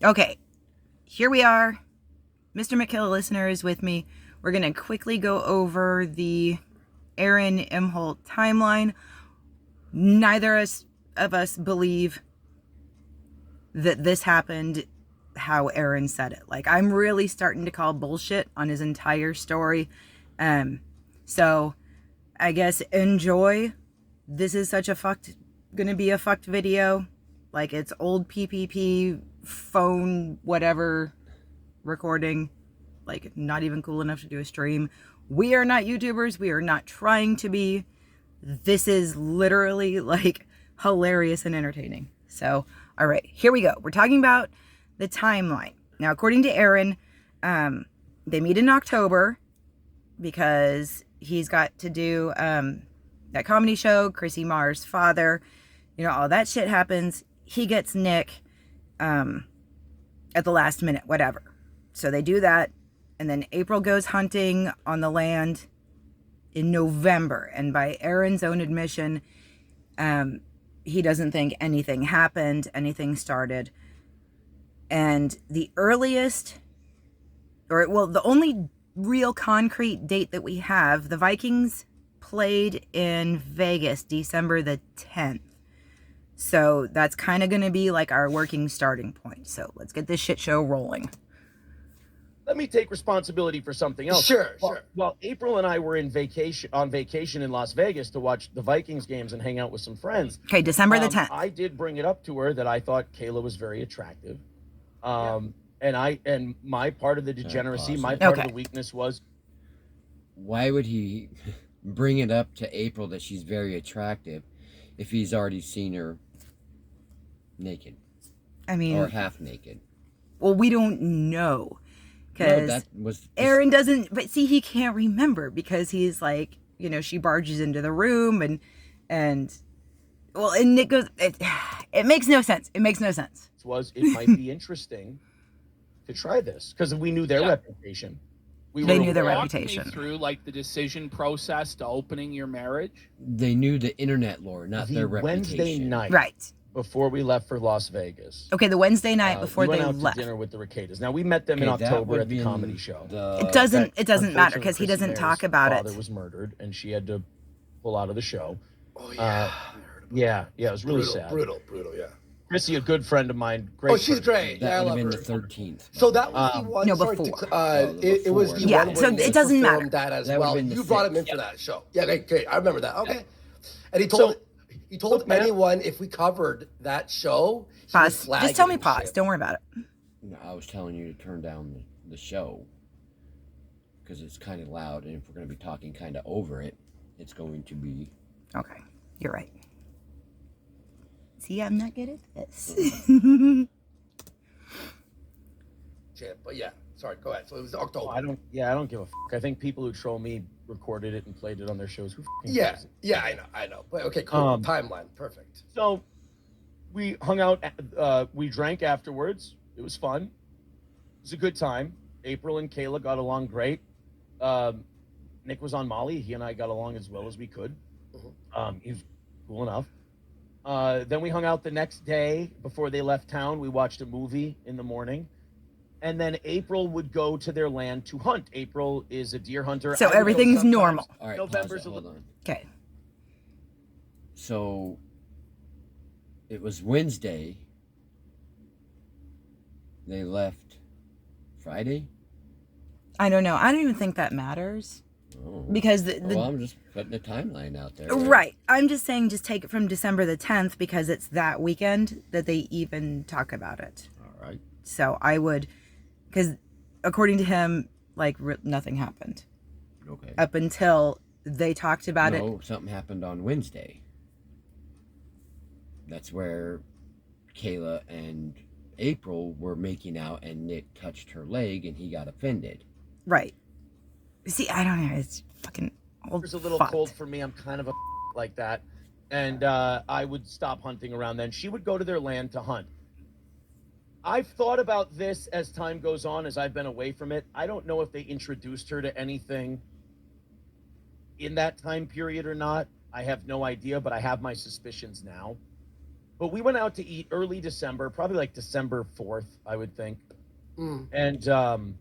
Okay, here we are. Mr. McKill-a-listener is with me. We're going to quickly go over the Aaron Imholte timeline. Neither of us believe that this happened how Aaron said it. Like, I'm really starting to call bullshit on his entire story. So I guess enjoy. This is such a gonna be a fucked video. Like, it's old PPP phone whatever recording. Like, not even cool enough to do a stream. We are not YouTubers. We are not trying to be. This is literally like hilarious and entertaining. So, all right, here we go. We're talking about the timeline. Now, according to Aaron, they meet in October because he's got to do that comedy show, Chrissy Marr's father. You know, all that shit happens. He gets Nick at the last minute, whatever. So they do that. And then April goes hunting on the land in November. And by Aaron's own admission, he doesn't think anything happened, anything started. And the earliest, the only real concrete date that we have, the Vikings played in Vegas, December the 10th. So that's kind of going to be like our working starting point. So let's get this shit show rolling. Let me take responsibility for something else. Sure. Well, April and I were on vacation in Las Vegas to watch the Vikings games and hang out with some friends. Okay, December the 10th. I did bring it up to her that I thought Kayla was very attractive. And my part of the degeneracy, my part of the weakness was. Why would he bring it up to April that she's very attractive if he's already seen her naked? I mean, or half naked. Well, we don't know. Because Aaron doesn't, but see, he can't remember because he's like, you know, she barges into the room and Nick goes, it makes no sense. It makes no sense. It might be interesting to try this because we knew their reputation. They knew their reputation. Walk me through like the decision process to opening your marriage. They knew the internet lore, not their reputation. Wednesday night. Right. Before we left for Las Vegas. Okay, the Wednesday night before they left. We went out to dinner with the Rekietas. Now, we met them in October at the comedy show. It doesn't matter because he doesn't talk about it. Her father was murdered, and she had to pull out of the show. Oh, yeah. It was really sad. Brutal, yeah. Chrissy, a good friend of mine. Great she's great. That I would love have her. been the 13th. So that was the one. No, sorry, before. It was the one. So it doesn't matter. That as That well. You brought him in for that show. Yeah, okay, I remember that. Okay. And he told anyone if we covered that show. Pause. Just tell me pause. Don't worry about it. No, I was telling you to turn down the show because it's kind of loud, and if we're going to be talking kind of over it, it's going to be. Okay, you're right. See, I'm not good at this. But yeah, sorry. Go ahead. So it was October. I don't give a fuck. I think people who troll me recorded it and played it on their shows. Who cares? Yeah, I know. But okay, cool. Timeline, perfect. So we hung out. We drank afterwards. It was fun. It was a good time. April and Kayla got along great. Nick was on Molly. He and I got along as well as we could. He was cool enough. Then we hung out the next day before they left town. We watched a movie in the morning. And then April would go to their land to hunt. April is a deer hunter. So everything's normal. All right, hold on. Okay. So it was Wednesday. They left Friday? I don't know. I don't even think that matters. Oh. Because I'm just putting a timeline out there. Right. I'm just saying just take it from December the 10th because it's that weekend that they even talk about it. All right. So I would, because according to him, like nothing happened. Okay. Up until they talked about it. No, something happened on Wednesday. That's where Kayla and April were making out and Nick touched her leg and he got offended. Right. See, I don't know. It's fucking old. It's a little cold for me. I'm kind of a like that. And I would stop hunting around then. She would go to their land to hunt. I've thought about this as time goes on, as I've been away from it. I don't know if they introduced her to anything in that time period or not. I have no idea, but I have my suspicions now. But we went out to eat early December, probably like December 4th, I would think. And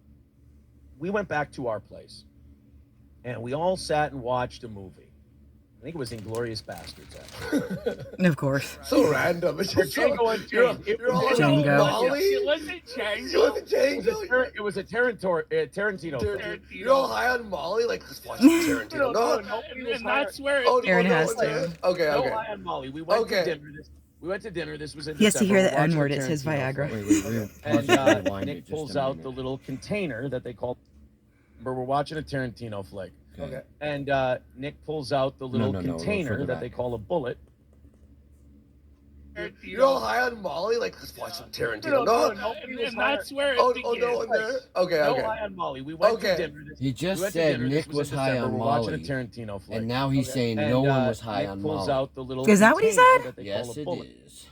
we went back to our place. And we all sat and watched a movie. I think it was Inglourious Bastards, actually. Of course. So random. It's just so, Django Unchained. you're all like, Django. Molly? It wasn't Django. It was a Django. Tarantino. Dude, you're all high on Molly? Like, let's watch Tarantino. No, And that's where it Aaron began. has to. Okay, No okay. high on Molly. We went Okay. to dinner. We went to dinner. This was in He has to December. hear the We're watching N-word. a It's his Tarantino Viagra. film. Wait. And Nick pulls out the little container that they call. We're watching a Tarantino flick. Okay. And Nick pulls out the little container that they call a bullet. You're all high on Molly? Like, let's watch some Tarantino. And that's where it began. No one there? Okay, No okay. high on Molly. We went to dinner. He just we went to said dinner. Nick This was in high December. on We're watching a Molly. Tarantino flick. And now he's saying no one was high Nick on pulls Molly. out the little Is that what he container said? that they Yes, call a it bullet. is.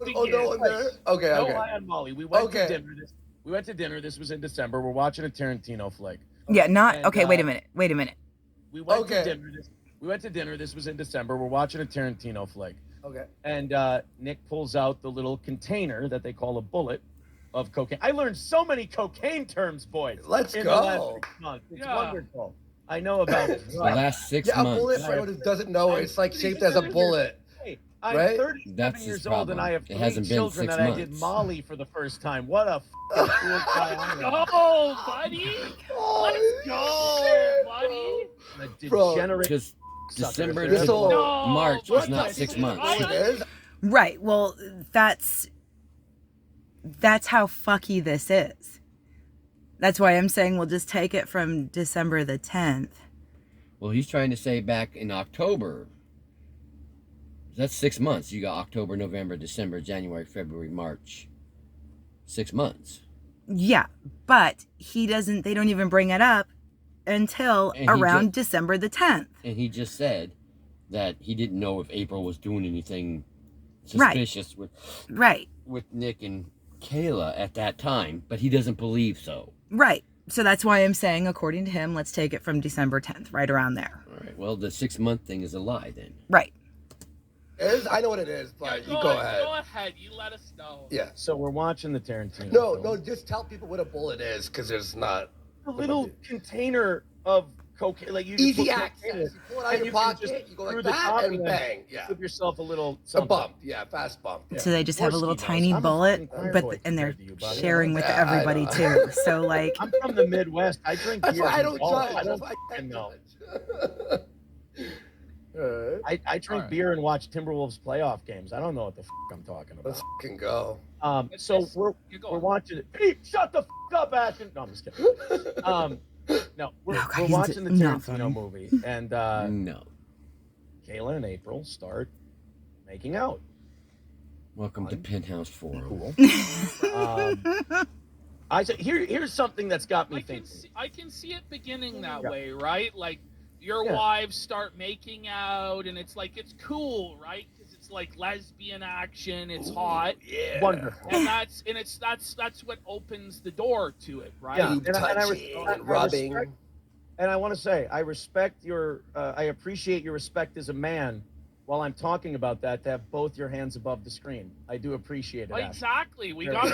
No one there? Okay, No okay. high on Molly. We went Okay. to dinner. We went to dinner. This was in December. We're watching a Tarantino flick. Yeah, not And, okay. Wait a minute. We went Okay. to dinner. We went to dinner. This was in December. We're watching a Tarantino flick. Okay. And Nick pulls out the little container that they call a bullet of cocaine. I learned so many cocaine terms, boys. Let's in go. The last 6 months. It's wonderful. I know about it. The last 6 Yeah, a months. bullet, for anyone who doesn't know, it's like shaped as a bullet. Hey, I'm Right? 37 That's his years old and problem. I have It 3 hasn't been children 6 and I did months. Molly for the first time. What a fool guy I am. Oh, buddy. Let's go, buddy. I'm a Bro. degenerate Because sucker. December You're to so- No, March what was not the- 6 Oh, months. it is? Right. Well, that's how fucky this is. That's why I'm saying we'll just take it from December the 10th. Well, he's trying to say back in October. That's 6 months. You got October, November, December, January, February, March. 6 months. Yeah, but they don't even bring it up until And he around December the 10th. And he just said that he didn't know if April was doing anything Right. suspicious Right. with Nick and Kayla at that time, but he doesn't believe so. Right. So that's why I'm saying, according to him, let's take it from December 10th, right around there. All right. Well, the 6 month thing is a lie then. Right. It is? I know what it is, but you go ahead. Go ahead. You let us know. Yeah. So we're watching the Tarantino. No, film. no, just tell people what a bullet is, because there's not. A little container of cocaine, like you just Easy put access. cocaine in, You pull it out and of you your can pocket, just you go through like the that, top and then bang. Yeah. Give yourself a little A something. bump. Yeah, fast bump. Yeah. So they just have a little Worski tiny knows. I'm a bullet, fucking but fireboy and they're compared to you, buddy. sharing with Yeah, I everybody know. too. So like, I'm from the Midwest. I drink That's beer. why I and don't golf. judge. I don't That's why I fucking know. judge. Alright. I drink Alright. beer and watch Timberwolves playoff games. I don't know what the I'm talking Let's about. fucking go. So we're watching it. Hey, shut the up, Ashton. No, I'm just kidding. No, we're No, God, we're he's watching the not Tarantino funny. movie, and No. Kayla and April start making out. Welcome to Penthouse 4. Cool. I said, here's something that's got me thinking. I can see it beginning that Yeah. way, right? Like your Yeah. wives start making out, and it's like it's cool, right? Because it's like lesbian action. It's hot, Yeah. Wonderful. and that's what opens the door to it, right? Yeah. Boob And I touching I and rubbing. respect- And I want to say, I respect I appreciate your respect as a man. While I'm talking about that, to have both your hands above the screen, I do appreciate it. Well, Ashton. exactly. We Very got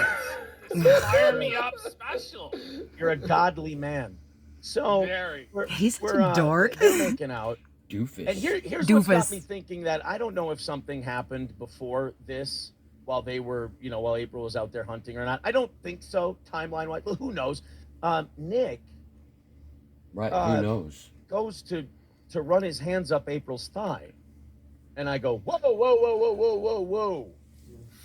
good. to fire me up special. You're a godly man. So Very. he's such we're a dork. they're making out. Doofus. And here's what got Doofus. me thinking that I don't know if something happened before this while they were, while April was out there hunting or not. I don't think so, timeline-wise. Well, who knows? Nick Right, uh, who knows? goes to run his hands up April's thigh. And I go, whoa, whoa, whoa, whoa, whoa, whoa, whoa.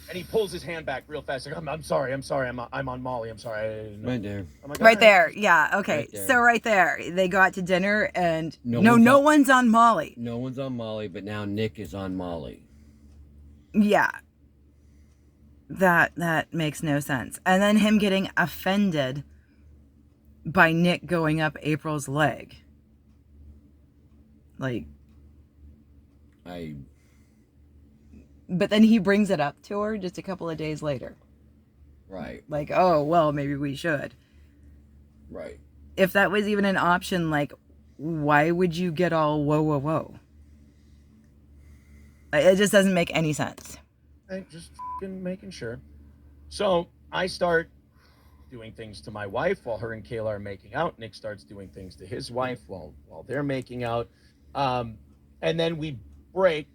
And he pulls his hand back real fast. Like, I'm sorry. I'm on Molly. I'm sorry. I didn't know." Right there. I'm like, Right "All right." there. Yeah. Okay. Right there. So right there, they go out to dinner and No no one's on- one's on Molly. No one's on Molly, but now Nick is on Molly. Yeah. That makes no sense. And then him getting offended by Nick going up April's leg. Like, but then he brings it up to her just a couple of days later. Right, Like, oh, well, maybe we should. right. If that was even an option, like, why would you get all whoa, whoa, whoa? It just doesn't make any sense. Okay, just fucking making sure. So I start doing things to my wife while her and Kayla are making out. Nick starts doing things to his wife while they're making out. And then we break.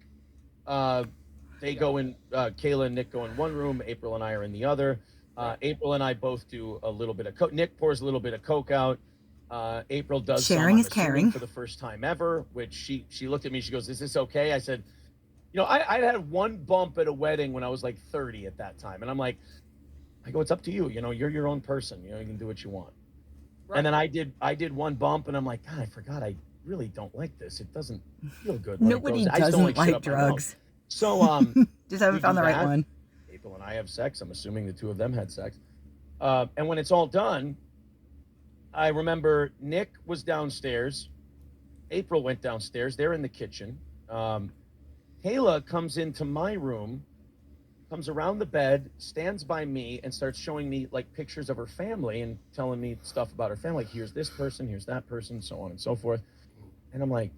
They go in, Kayla and Nick go in one room. April and I are in the other. April and I both do a little bit of coke. Nick pours a little bit of coke out. April does Sharing some, is caring. for the first time ever, which she looked at me. She goes, "Is this okay?" I said, "You know, I had one bump at a wedding when I was like 30 at that time." And I'm like, I go, "It's up to you. You know, you're your own person. You know, you can do what you want." Right. And then I did one bump, and I'm like, God, I forgot. I really don't like this. It doesn't feel good. Nobody doesn't like drugs. So, just haven't found the right one. April and I have sex. I'm assuming the two of them had sex. And when it's all done, I remember Nick was downstairs. April went downstairs. They're in the kitchen. Kayla comes into my room, comes around the bed, stands by me, and starts showing me like pictures of her family and telling me stuff about her family. Like, here's this person, here's that person, so on and so forth. And I'm like,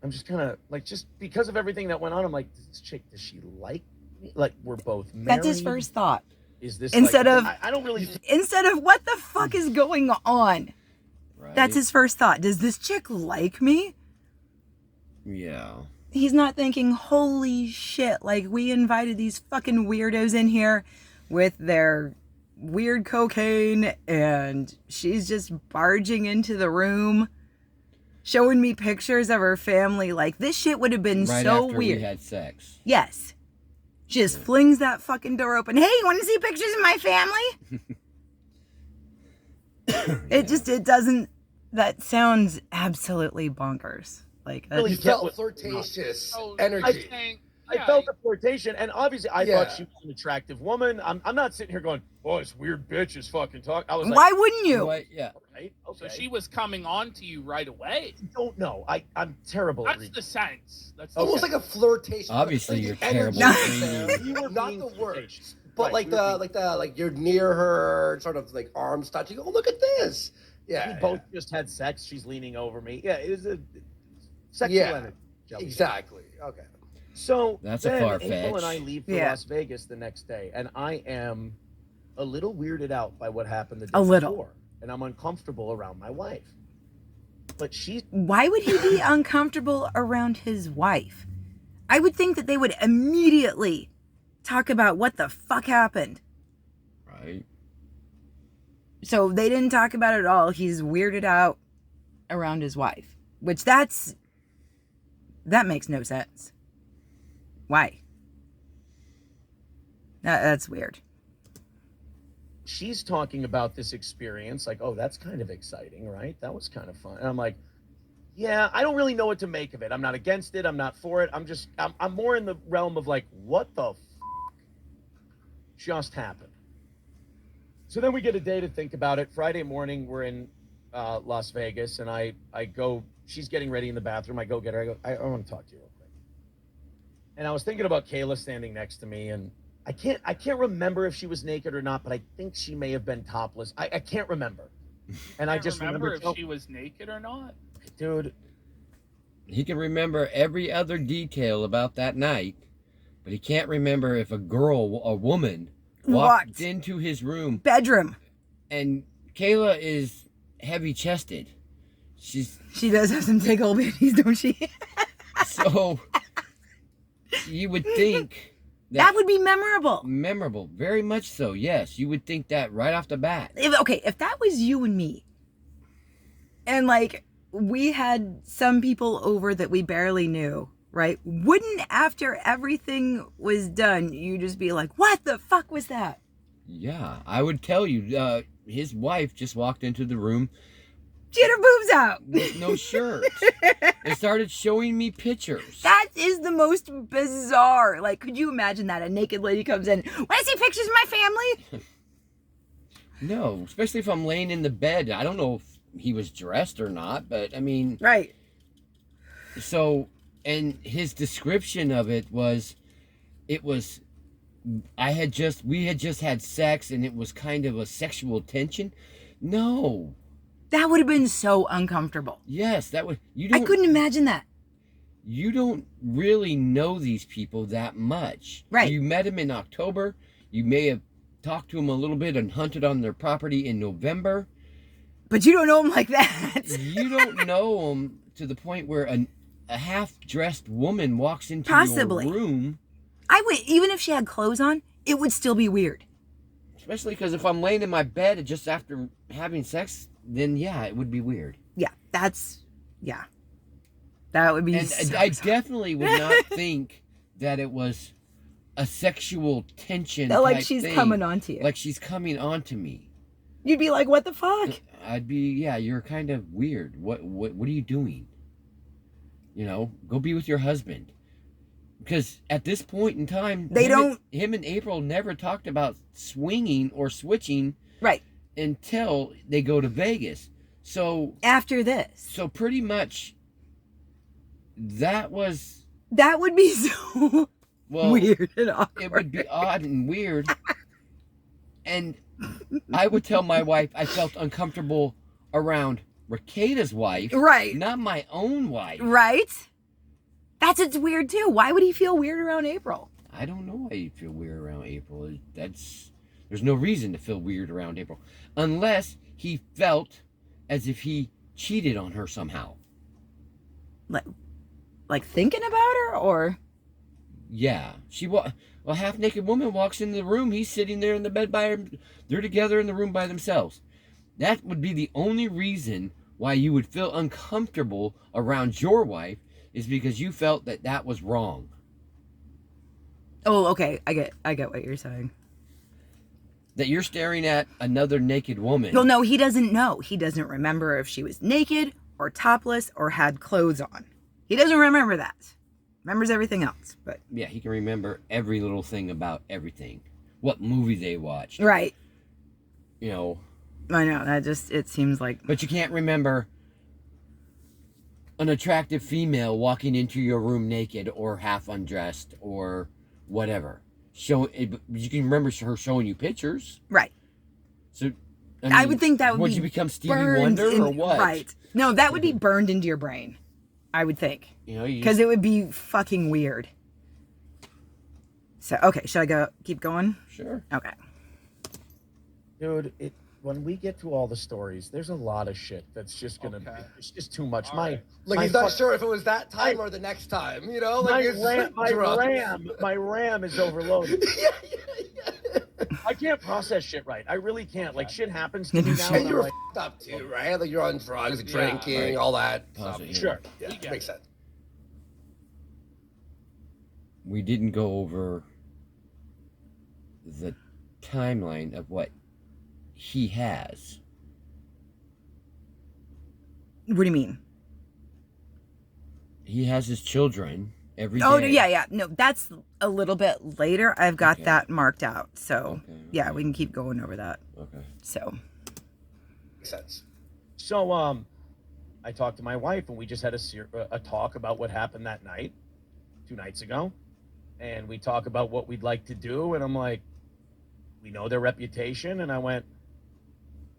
I'm just kind of like, just because of everything that went on, I'm like, this chick, does she like me? Like, we're both married. That's his first thought. Is this instead like, of I don't really instead of what the fuck is going on? Right. That's his first thought. Does this chick like me? Yeah. He's not thinking, holy shit, like we invited these fucking weirdos in here with their weird cocaine and she's just barging into the room showing me pictures of her family. Like, this shit would have been right so after weird. We had sex. Yes. Just flings that fucking door open. Hey, you want to see pictures of my family? It doesn't, that sounds absolutely bonkers. Like, Really You felt flirtatious energy. I felt the flirtation, and obviously I thought she was an attractive woman. I'm not sitting here going, "Oh, this weird bitch is fucking talk." I was like, why wouldn't you? What? Yeah. right, okay. So she was coming on to you right away. I don't know. I'm terrible at That's reading. the sense. That's Almost Okay. like a flirtation. Obviously, like you're the energy terrible was at there, reading. You were not being the flirtatious. words, but Right, like we were like you're near her, sort of like arms touching. Oh, look at this. Yeah, We both just had sex. She's leaning over me. Yeah, it is a sexual energy. Jealousy. exactly. Okay. So That's a then far-fetched. April and I leave for Las Vegas the next day, and I am a little weirded out by what happened the day before, and I'm uncomfortable around my wife. But she's Why would he be uncomfortable around his wife? I would think that they would immediately talk about what the fuck happened. Right. So they didn't talk about it at all. He's weirded out around his wife, which that makes no sense. Why? That's weird. she's talking about this experience, like, oh, that's kind of exciting, right? That was kind of fun. And I'm like, yeah, I don't really know what to make of it. I'm not against it. I'm not for it. I'm more in the realm of like, what the just happened? So then we get a day to think about it. Friday morning, we're in Las Vegas, and I go, she's getting ready in the bathroom. I go get her. I go, I want to talk to you real quick. And I was thinking about Kayla standing next to me, and I can't remember if she was naked or not, but I think she may have been topless. I can't remember. And I just remember remember if she was naked or not. Dude, He can remember every other detail about that night, but he can't remember if a woman walked into his room. Bedroom. And Kayla is heavy-chested. She does have some tickle bitties, don't she? So you would think that would be memorable. Memorable, very much so. Yes, you would think that right off the bat. If that was you and me, and like we had some people over that we barely knew, right? Wouldn't after everything was done, you just be like, "What the fuck was that?" Yeah, I would tell you. His wife just walked into the room. She had her boobs out. With no shirt. And started showing me pictures. That is the most bizarre. Like, could you imagine that? A naked lady comes in. Want to see pictures of my family? No, especially if I'm laying in the bed. I don't know if he was dressed or not, but I mean. Right. So, and his description of it was, we had just had sex and it was kind of a sexual tension. No. That would have been so uncomfortable. Yes, that would. I couldn't imagine that. you don't really know these people that much. Right. You met them in October. You may have talked to them a little bit and hunted on their property in November. But you don't know them like that. You don't know them to the point where a half-dressed woman walks into Possibly. your room. I would, even if she had clothes on, it would still be weird. Especially because if I'm laying in my bed just after having sex, then yeah, it would be weird. Yeah, that would be. And so I bizarre. definitely would not think that it was a sexual tension. Like type she's thing. coming onto you. Like she's coming onto me. You'd be like, "What the fuck?" I'd be, yeah, you're kind of weird. What are you doing? You know, go be with your husband. Because at this point in time, him and April never talked about swinging or switching, right, until they go to Vegas. So after this, so pretty much that would be so weird and awkward. It would be odd and weird. And I would tell my wife I felt uncomfortable around Rekieta's wife, right? Not my own wife, right? It's weird too. Why would he feel weird around April? I don't know why you feel weird around April. There's no reason to feel weird around April, unless he felt as if he cheated on her somehow. Like thinking about her, or yeah, a half-naked woman walks into the room. He's sitting there in the bed by her. They're together in the room by themselves. That would be the only reason why you would feel uncomfortable around your wife, is because you felt that was wrong. Oh, okay. I get what you're saying. That you're staring at another naked woman. Well, no, he doesn't know. He doesn't remember if she was naked or topless or had clothes on. He doesn't remember that. Remembers everything else, but yeah, he can remember every little thing about everything. What movie they watched. Right. You know. I know, it seems like. But you can't remember an attractive female walking into your room naked or half undressed or whatever. You can remember her showing you pictures. Right. So I would think that would would be you become Stevie Wonder or what? Right. No, that would be burned into your brain, I would think. You know, because it would be fucking weird. So, okay, should I keep going? Sure. Okay. Dude, when we get to all the stories, there's a lot of shit that's just gonna be, it's just too much. He's not sure if it was that time or the next time, you know? Like my RAM is overloaded. yeah. I can't process shit right. I really can't. Like, shit happens to me now. And you're f***ed up too, right? Like, you're on drugs, drinking, all that stuff. Sure. Yeah, makes sense. We didn't go over the timeline of what he has. What do you mean? He has his children every day. Oh, yeah. No, that's a little bit later. I've got that marked out. So, yeah, we can keep going over that. Okay. So. Makes sense. So, I talked to my wife, and we just had a talk about what happened that night, 2 nights ago. And we talk about what we'd like to do. And I'm like, we know their reputation. And I went,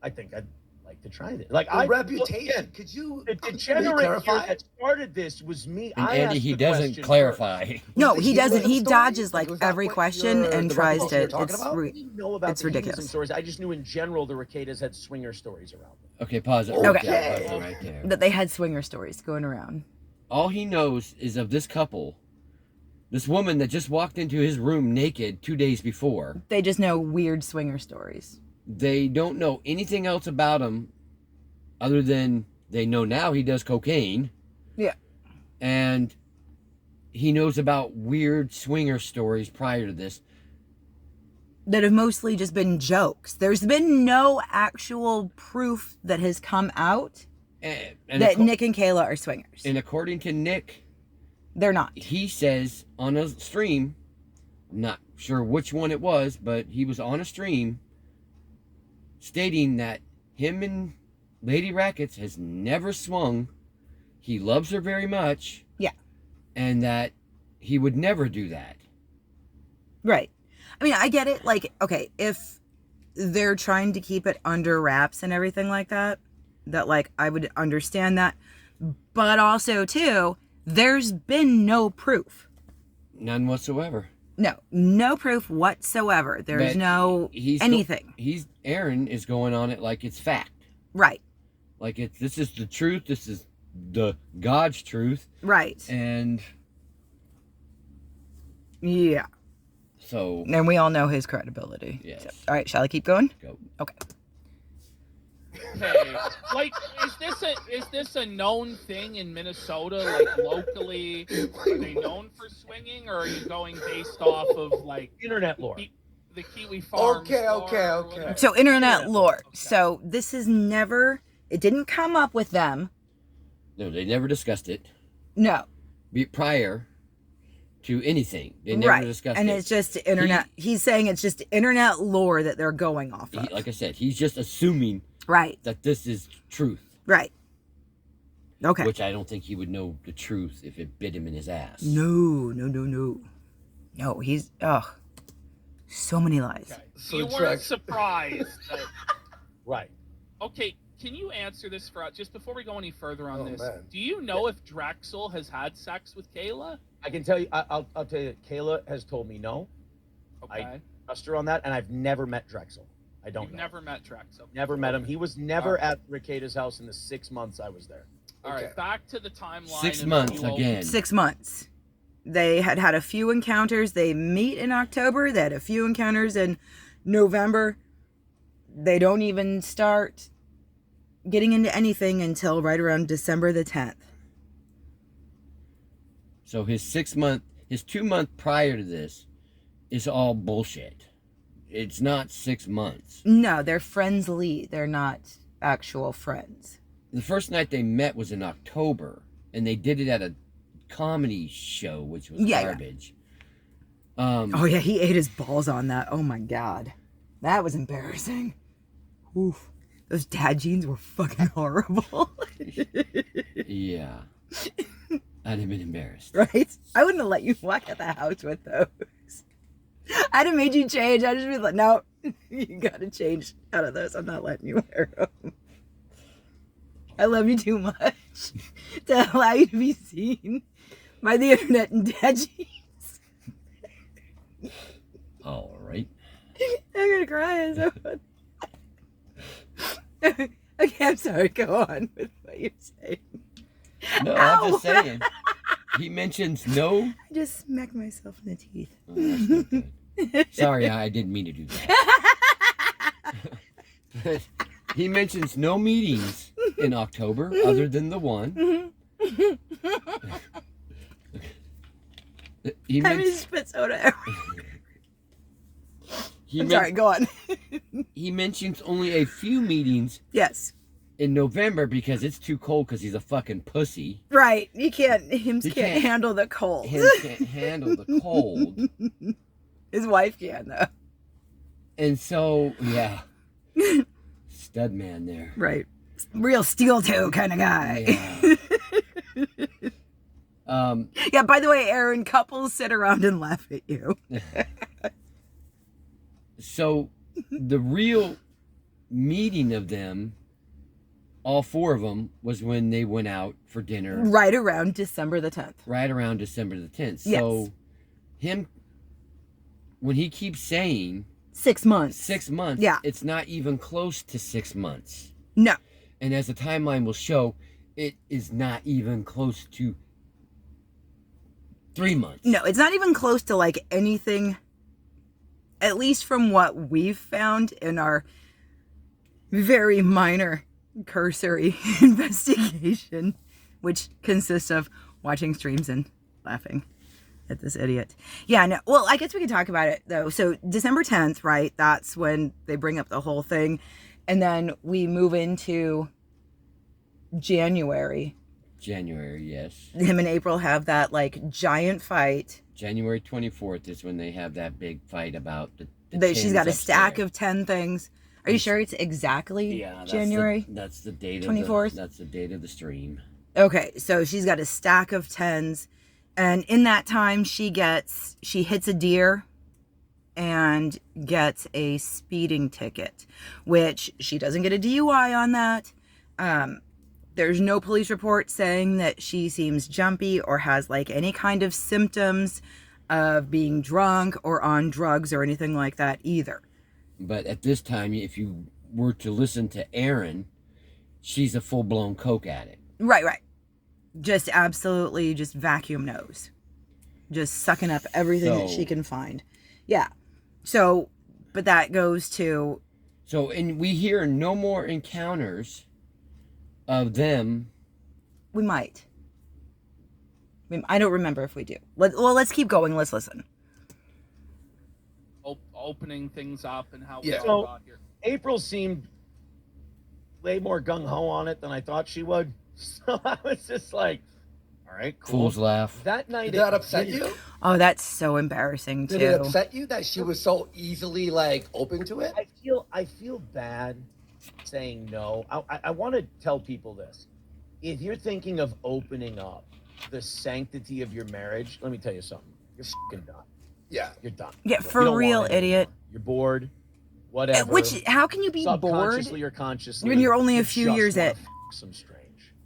I think I'd like to try this. Like, reputation. Could you the degenerate here that started this was me. And I Andy, asked he the doesn't question clarify. first. No, he doesn't. He story? dodges Like, like was that every what question and the tries reputation you're to. talking It's about? I didn't know about it's the ridiculous. Rekieta stories. I just knew in general the Rekietas had swinger stories around them. Okay, pause it. Okay. Pause it right there. That they had swinger stories going around. All he knows is of this couple, this woman that just walked into his room naked 2 days before. They just know weird swinger stories. They don't know anything else about him other than they know now he does cocaine. Yeah. And he knows about weird swinger stories prior to this. That have mostly just been jokes. There's been no actual proof that has come out And that Nick and Kayla are swingers. And according to Nick, they're not. He says on a stream, I'm not sure which one it was, but he was on a stream stating that him and Lady Rackets has never swung. He loves her very much. Yeah. And that he would never do that. Right. I mean, I get it. Like, okay, if they're trying to keep it under wraps and everything like that, like, I would understand that. But also, too, There's been no proof. None whatsoever. No proof whatsoever. There's But no anything. Aaron is going on it like it's fact. Right. Like this is the truth. This is the God's truth. Right. And yeah. So. And we all know his credibility. Yes. So, all right. Shall I keep going? Go. Okay. Okay, like, is this a known thing in Minnesota? Like, locally, are they known for swinging, or are you going based off of like Internet lore. the Kiwi Farms? Okay. So internet Yeah. lore. Okay. So this is never. It didn't come up with them. No, they never discussed it. No. Prior to anything. They never discussed and it. it's just internet. He's saying it's just internet lore that they're going off of. Like I said, he's just assuming Right. that this is truth. Right. Okay. Which I don't think he would know the truth if it bit him in his ass. No. No, he's so many lies. Okay. So You it weren't tracks. surprised. Right. Okay, can you answer this for us just before we go any further on Oh, this? man. Do you know if Drexel has had sex with Kayla? I can tell you. I'll tell you. Kayla has told me no. Okay. Trust her on that, and I've never met Drexel. I don't You've know. never met Drexel. Never met him. He was never Alright. at Rekieta's house in the 6 months I was there. All right, Okay. back to the timeline. 6 and months you all- again. 6 months. They had a few encounters. They meet in October. They had a few encounters in November. They don't even start getting into anything until right around December the 10th. So his 2 month prior to this is all bullshit. It's not 6 months. No, they're friendly. They're not actual friends. The first night they met was in October, and they did it at a comedy show, which was Yeah. garbage. Oh yeah, he ate his balls on that. Oh my god. That was embarrassing. Oof. Those dad jeans were fucking horrible. Yeah. I'd have been embarrassed. Right? I wouldn't have let you walk out the house with those. I'd have made you change. I'd just be like, no, you gotta change out of those. I'm not letting you wear them. I love you too much to allow you to be seen by the internet in dad jeans. All right. I'm gonna cry. It's so funny. Okay, I'm sorry. Go on with what you're saying. No, Ow! I'm just saying. He mentions no. I just smacked myself in the teeth. Oh, that's not good. Sorry, I didn't mean to do that. But he mentions no meetings in October other than the one. He I mean, mentions, spit soda everywhere. he, I'm men- sorry. Go on. he mentions only a few meetings Yes. in November because it's too cold because he's a fucking pussy. Right. You can't. Hims He can't can't- handle the cold. Him can't handle the cold. His wife can though. And so, yeah. Stud man there. Right. Real steel toe kind of guy. Yeah. Yeah. By the way, Aaron, couples sit around and laugh at you. So the real meeting of them, all four of them, was when they went out for dinner Right around December the 10th. right around December the 10th. Yes. So him, when he keeps saying 6 months. 6 months, Yeah. it's not even close to 6 months. No. And as the timeline will show, it is not even close to 3 months. No, it's not even close to like anything, at least from what we've found in our very minor cursory investigation, which consists of watching streams and laughing at this idiot. Yeah, no, well, I guess we could talk about it though. So December 10th, right? That's when they bring up the whole thing. And then we move into January. January, yes. Him and April have that like giant fight. January 24th is when they have that big fight about the She's got a tins stack upstairs. of 10 things. Are you sure it's exactly Yeah, that's January? That's the date 24th? That's the date of the stream. Okay, so she's got a stack of 10s. And in that time, she hits a deer and gets a speeding ticket, which she doesn't get a DUI on that. There's no police report saying that she seems jumpy or has like any kind of symptoms of being drunk or on drugs or anything like that either. But at this time, if you were to listen to Aaron, she's a full-blown coke addict. Right. Just absolutely just vacuum nose. Just sucking up everything that she can find. Yeah. So, but that goes to... So, and we hear no more encounters of them. We might. I don't remember if we do. Let's keep going. Let's listen. Opening things up and how Yeah. we all got here. April seemed way more gung-ho on it than I thought she would. So I was just like, all right, cool. Fools laugh. That night... Did that upset you? Oh, that's so embarrassing too. Did it upset you that she was so easily like open to it? I feel bad saying no. I want to tell people this. If you're thinking of opening up the sanctity of your marriage, let me tell you something. You're fucking done. Yeah. You're done. Yeah, You for don't real, want it idiot. anymore. You're bored. Whatever. How can you be bored Subconsciously or consciously, when you're only a you few just years wanna at? f- some strange.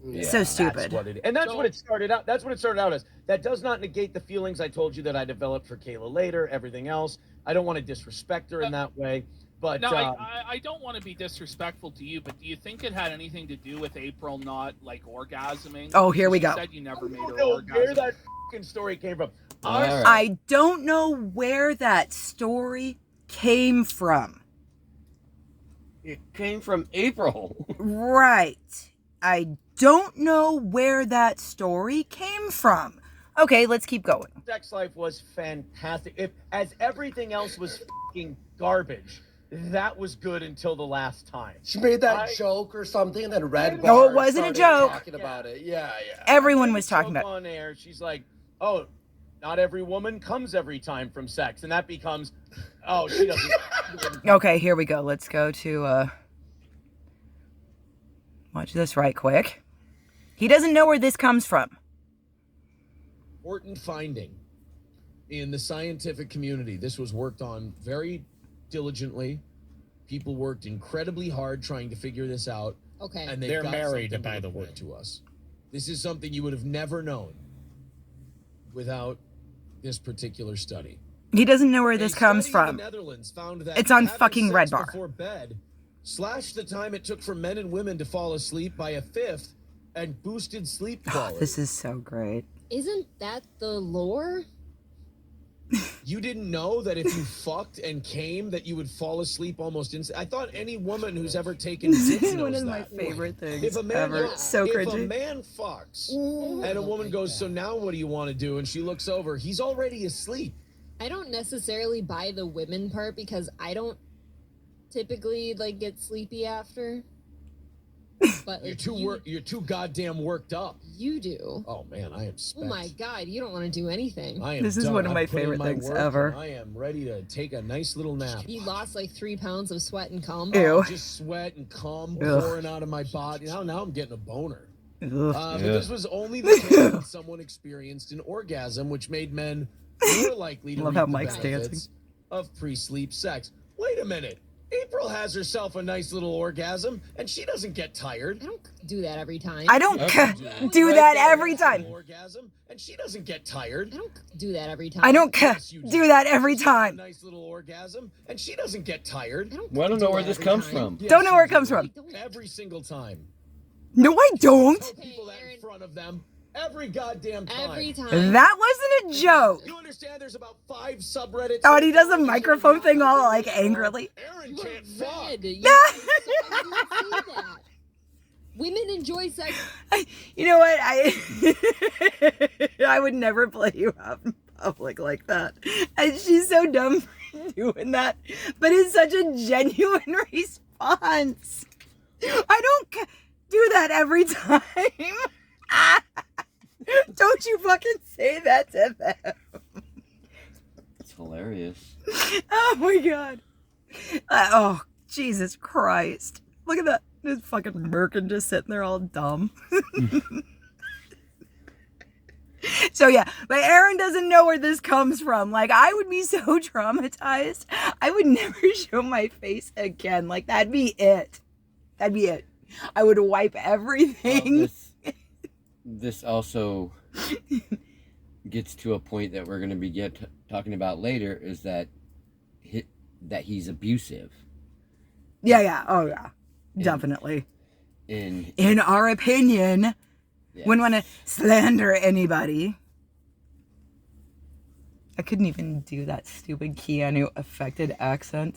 Yeah. So That's stupid. what it, and that's So- what it started out. That's what it started out as. That does not negate the feelings I told you that I developed for Kayla later. Everything else, I don't want to disrespect her in that way. But No, I don't want to be disrespectful to you, but do you think it had anything to do with April not like orgasming? Oh, here we You go. said you never I made don't her know orgasm. where that fucking story came from. All right. I don't know where that story came from. It came from April. Right. I don't know where that story came from. Okay, let's keep going. Sex life was fantastic. As everything else was fucking garbage, that was good until the last time. She made that joke or something, and then Redbar. No, it wasn't a started joke. Talking about it. Yeah. Everyone was talking Joke about. on air. She's like, "Oh, not every woman comes every time from sex," and that becomes, "Oh, she doesn't." Okay, here we go. Let's go to watch this right quick. He doesn't know where this comes from. Important finding in the scientific community. This was worked on very diligently. People worked incredibly hard trying to figure this out. Okay. And They're got married, something to by the report way. to us. This is something you would have never known without this particular study. He doesn't know where A this comes study in from. the Netherlands found that It's on having fucking sex Redbar. before bed slashed the time it took for men and women to fall asleep by a fifth and boosted sleep quality. This is so great. Isn't that the lore? You didn't know that if you fucked and came that you would fall asleep almost instantly. I thought any woman who's ever taken This dick is knows one of my that. favorite things If a man, ever. So if a cringy. man fucks and a woman goes, "So now what do you want to do?" and she looks over, he's already asleep. I don't necessarily buy the women part because I don't typically like get sleepy after. But You're too goddamn worked up. you do. Oh man, I am spent. Oh my god, you don't want to do anything. I am This is done. one of my I've put in favorite my things work, ever. and I am ready to take a nice little nap. You lost like 3 pounds of sweat and cum. Ew. Just sweat and cum Ugh. pouring out of my body. Now I'm getting a boner. Ugh. But this was only the case when someone experienced an orgasm, which made men more likely to Love reap how the Mike's benefits dancing. of pre-sleep sex. Wait a minute. April has herself a nice little orgasm, and she doesn't get tired. I don't do that every time. I don't Okay. do Right that there, every nice little time. Orgasm, and she doesn't get tired. I don't do that every time. I don't Yes, you do that every She's got a time. nice little orgasm, and she doesn't get tired. Well, I don't do know where that this every comes time. from. Yes, Don't know you where it do. comes from. I don't. Every single time. No, I don't. Tell people that Aaron. in front of them every goddamn time. Every time. That wasn't a joke. You understand there's about 5 subreddits. Oh, and he does the microphone thing all like angrily. Aaron You are can't fuck. red. You I didn't say that. Women enjoy sex. You know what? I would never play you out in public like that. And she's so dumb for doing that. But it's such a genuine response. I don't do that every time. Don't you fucking say that to them. It's hilarious. Oh my god. Oh, Jesus Christ. Look at that. This fucking Merkin just sitting there all dumb. So yeah, but Aaron doesn't know where this comes from. Like, I would be so traumatized. I would never show my face again. Like, that'd be it. That'd be it. I would wipe Well, everything. this also gets to a point that we're going to be talking about later, is that he's abusive. Yeah. Oh, yeah. Definitely. In our opinion, yes. wouldn't want to slander anybody. I couldn't even do that stupid Keanu affected accent.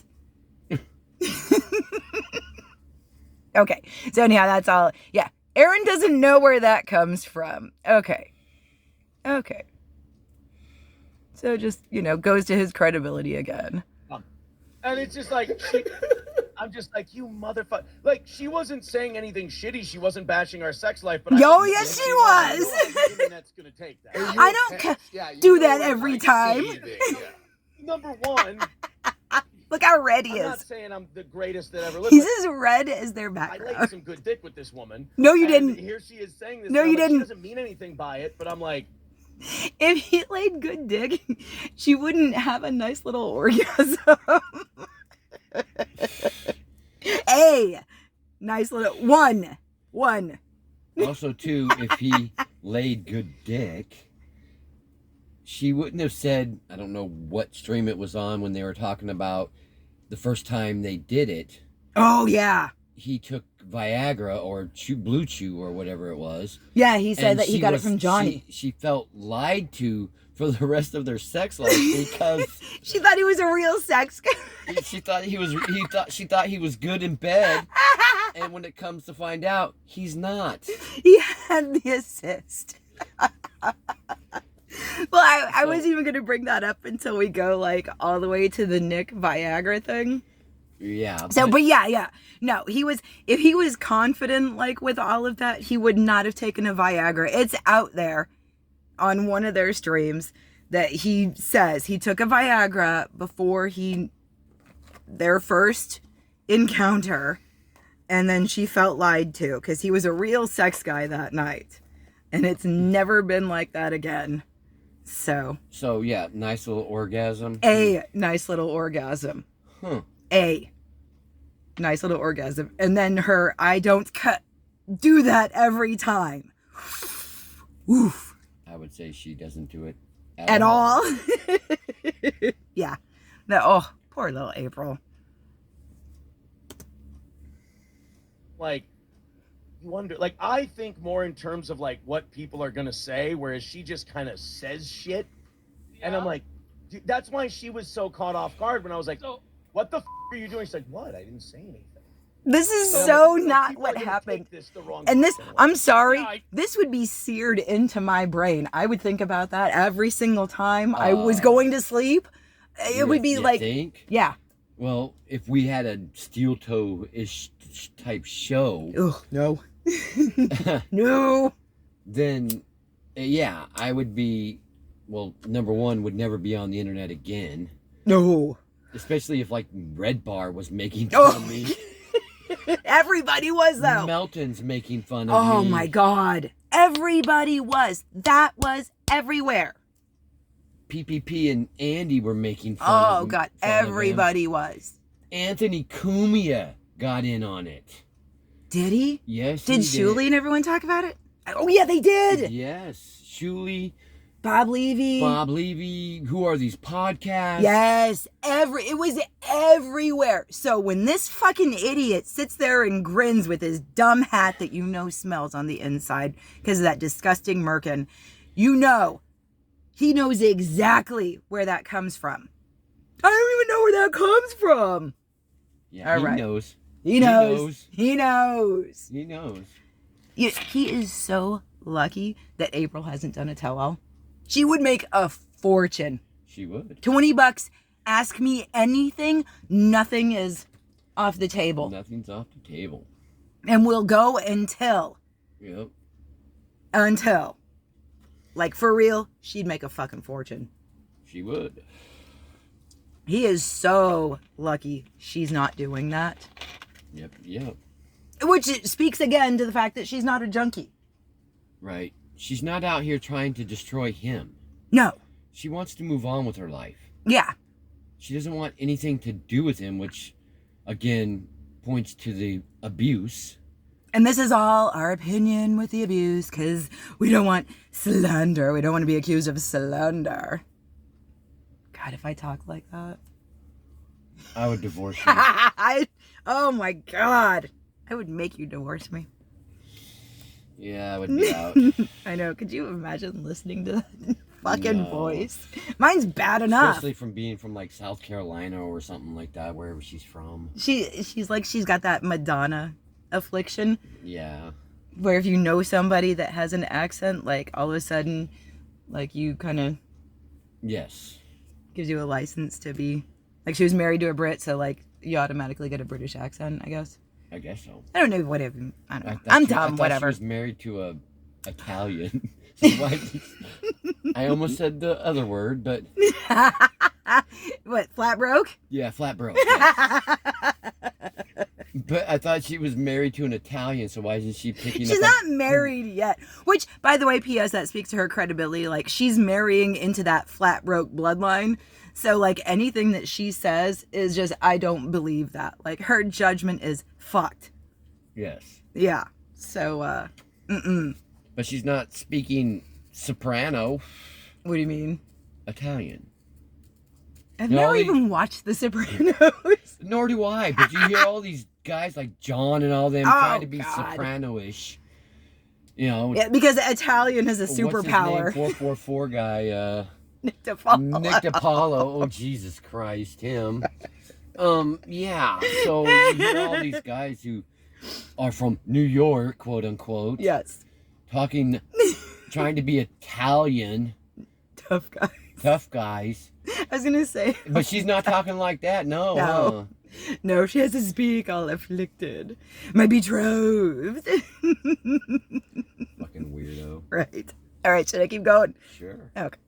Okay, so anyhow, that's all. Yeah, Aaron doesn't know where that comes from. Okay. So just, goes to his credibility again. And it's just like, I'm just like, you motherfucker. Like, she wasn't saying anything shitty. She wasn't bashing our sex life. But Yes, she was. That's gonna take that. I don't do that every time. Number one. Look how red he I'm is. not saying I'm the greatest that ever lived. He's as red as their I background. laid some good dick with this woman. No, you and didn't. Here she is saying this. No, you didn't. She doesn't mean anything by it, but I'm like, if he laid good dick, she wouldn't have a nice little orgasm. A nice little one. Also, too, if he laid good dick, she wouldn't have said, I don't know what stream it was on when they were talking about the first time they did it. Oh, yeah. He took Viagra or Blue Chew or whatever it was. Yeah, he said that he got it from Johnny. She felt lied to for the rest of their sex life because she thought he was a real sex guy. She thought she thought he was good in bed, and when it comes to find out, he's not. He had the assist. Well, I wasn't even going to bring that up until we go like all the way to the Nick Viagra thing. Yeah. So, but yeah. No, if he was confident like with all of that, he would not have taken a Viagra. It's out there on one of their streams that he says he took a Viagra before their first encounter, and then she felt lied to because he was a real sex guy that night, and it's never been like that again. So yeah, nice little orgasm. A nice little orgasm. A nice little orgasm. And then I don't do that every time. Oof. I would say she doesn't do it at all. Yeah. Poor little April. Like, you wonder, like, I think more in terms of like what people are gonna say, whereas she just kind of says shit. Yeah. And I'm like, dude, that's why she was so caught off guard when I was like, what the are you doing? She's like, what? I didn't say anything. This is so not what happened. I'm sorry, this would be seared into my brain. I would think about that every single time I was going to sleep. It would be like, think? Yeah. Well, if we had a steel toe-ish type show. Ugh, no. No. Then, yeah, I would be, well, number one, would never be on the internet again. No. Especially if, like, Redbar was making fun of me. Everybody was, though. Melton's making fun of me. Oh, my God. Everybody was. That was everywhere. PPP and Andy were making fun of him. Oh, God. Everybody was. Anthony Cumia got in on it. Did he? Yes, Did Shuli and everyone talk about it? Oh, yeah, they did. Yes. Shuli. Bob Levy. Who are these podcasts? Yes. It was everywhere. So when this fucking idiot sits there and grins with his dumb hat that smells on the inside because of that disgusting merkin, he knows exactly where that comes from. I don't even know where that comes from. Yeah, he knows. He knows. He is so lucky that April hasn't done a tell-all. She would make a fortune. She would. $20. Ask me anything. Nothing is off the table. Nothing's off the table. And we'll go until. Yep. Until. Like, for real, she'd make a fucking fortune. She would. He is so lucky she's not doing that. Yep. Which speaks again to the fact that she's not a junkie. Right. She's not out here trying to destroy him. No. She wants to move on with her life. Yeah. She doesn't want anything to do with him, which, again, points to the abuse. And this is all our opinion with the abuse, because we don't want slander. We don't want to be accused of slander. God, if I talk like that. I would divorce you. Oh my God. I would make you divorce me. Yeah, I would be out. I know. Could you imagine listening to that fucking voice? Mine's bad enough. Especially from being from like South Carolina or something like that, wherever she's from. She's like, she's got that Madonna affliction. Yeah. Where if you know somebody that has an accent, like all of a sudden, like you kind of. Yes. Gives you a license to be. Like she was married to a Brit, so like you automatically get a British accent, I guess. I guess so. I don't know, whatever. I don't know. I'm dumb, whatever. She was married to a Italian. So why, I almost said the other word, but. What, flat broke? Yeah, flat broke. Yes. But I thought she was married to an Italian, so why isn't she picking She's up? not married yet. Which, by the way, P.S., that speaks to her credibility. Like, she's marrying into that flat broke bloodline. So, like, anything that she says is just, I don't believe that. Like, her judgment is fucked. Yes. Yeah. So, But she's not speaking soprano. What do you mean? Italian. I've never even watched The Sopranos. Nor do I, but you hear all these guys like John and all them trying to be soprano-ish. You know. Yeah, because Italian is a superpower. What's his name? 444 guy, Nick DiPaolo. Nick DiPaolo. Oh, Jesus Christ, him. Yeah, so you hear all these guys who are from New York, quote unquote. Yes. Talking, trying to be Italian. Tough guys. I was going to say. But she's not talking like that, no. No. No, she has to speak all afflicted. My betrothed. Fucking weirdo. Right. All right, should I keep going? Sure. Okay.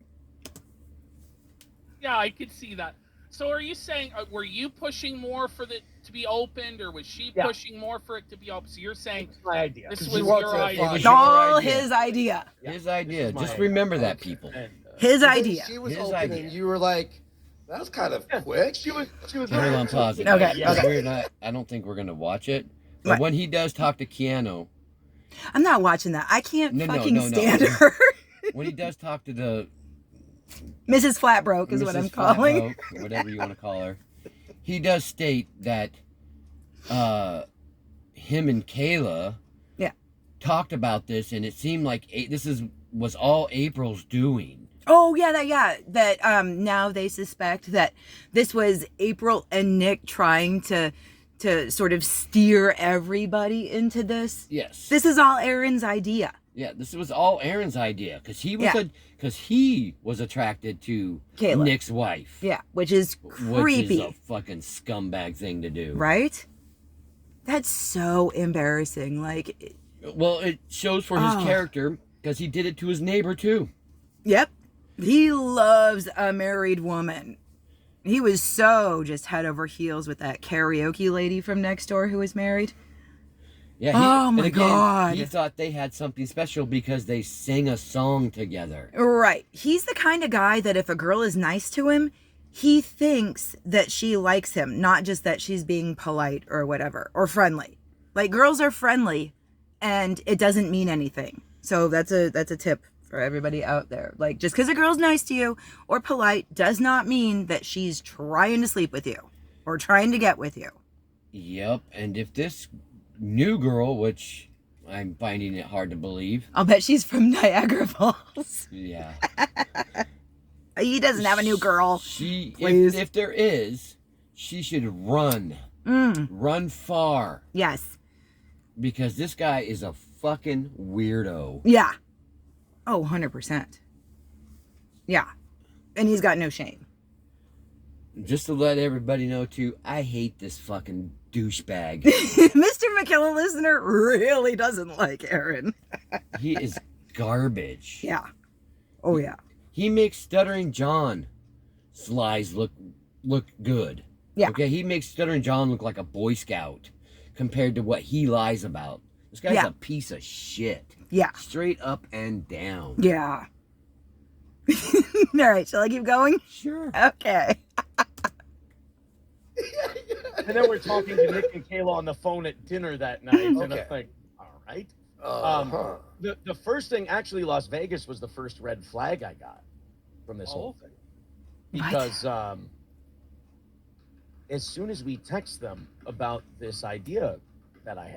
Yeah, I could see that. So are you saying, were you pushing more for it to be opened, or was she pushing more for it to be open? So you're saying my idea. This was your idea. It's all his idea. His idea. Just remember that, people. His idea. She was His open idea. and you were like, that was kind of quick. She was Hold on, pause it. Okay, Because okay. we're not, I don't think we're going to watch it. But Right. when he does talk to Keanu, I'm not watching that. I can't No, fucking no. stand her. when he does talk to the Mrs. Flatbroke is what I'm calling. Flatbroke, whatever you want to call her, he does state that him and Kayla talked about this, and it seemed like was all April's doing. Oh that now they suspect that this was April and Nick trying to sort of steer everybody into this. Yes. This is all Aaron's idea. Yeah, this was all Aaron's idea because he was attracted to Kayla. Nick's wife. Yeah, which is creepy. Which is a fucking scumbag thing to do. Right? That's so embarrassing. Like, Well, it shows for his character because he did it to his neighbor too. Yep. He loves a married woman. He was so just head over heels with that karaoke lady from next door who was married. Yeah. Oh my God. He thought they had something special because they sang a song together. Right. He's the kind of guy that if a girl is nice to him, he thinks that she likes him, not just that she's being polite or whatever, or friendly. Like, girls are friendly and it doesn't mean anything. So that's a tip for everybody out there. Like, just because a girl's nice to you or polite does not mean that she's trying to sleep with you or trying to get with you. Yep. And if this new girl, which I'm finding it hard to believe. I'll bet she's from Niagara Falls. Yeah. He doesn't have a new girl. If there is, she should run. Run far. Yes. Because this guy is a fucking weirdo. Yeah. Oh, 100%. Yeah. And he's got no shame. Just to let everybody know, too, I hate this fucking douchebag. Mr. McKill-a-listener really doesn't like Aaron. He is garbage. Yeah. Oh, yeah. He makes Stuttering John's lies look good. Yeah. Okay, he makes Stuttering John look like a Boy Scout compared to what he lies about. This guy's a piece of shit. Yeah. Straight up and down. Yeah. All right, shall I keep going? Sure. Okay. And then we're talking to Nick and Kayla on the phone at dinner that night. And I'm like, right? Huh. The first thing, actually, Las Vegas was the first red flag I got from this whole thing. Because as soon as we text them about this idea that I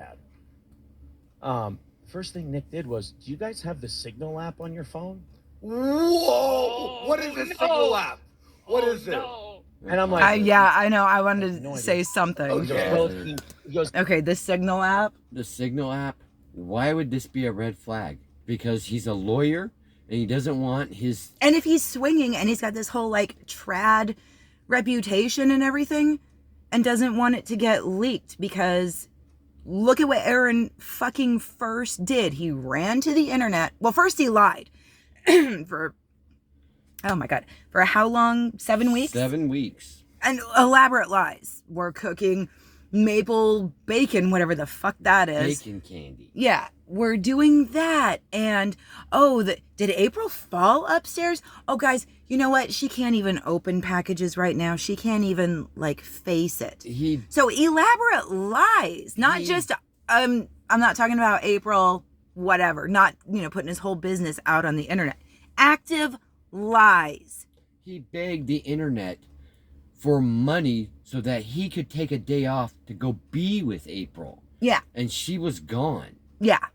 had, first thing Nick did was, do you guys have the Signal app on your phone? Whoa! What is this Signal app? What is it? And I'm like, yeah, I know. I wanted no to idea. say something. He goes, Okay. well, he goes, Okay, the Signal app. The Signal app. Why would this be a red flag? Because he's a lawyer and he doesn't want his. And if he's swinging and he's got this whole like trad reputation and everything and doesn't want it to get leaked, because look at what Aaron fucking first did. He ran to the internet. Well, first he lied for, oh my God, for how long? 7 weeks? 7 weeks. And elaborate lies. We're cooking maple bacon, whatever the fuck that is. Bacon candy. Yeah, we're doing that. And, oh, did April fall upstairs? Oh, guys, you know what? She can't even open packages right now. She can't even, like, face it. So elaborate lies. Not just, I'm not talking about April, whatever. Not, putting his whole business out on the internet. Active lies. He begged the internet for money so that he could take a day off to go be with April. Yeah. And she was gone. Yeah.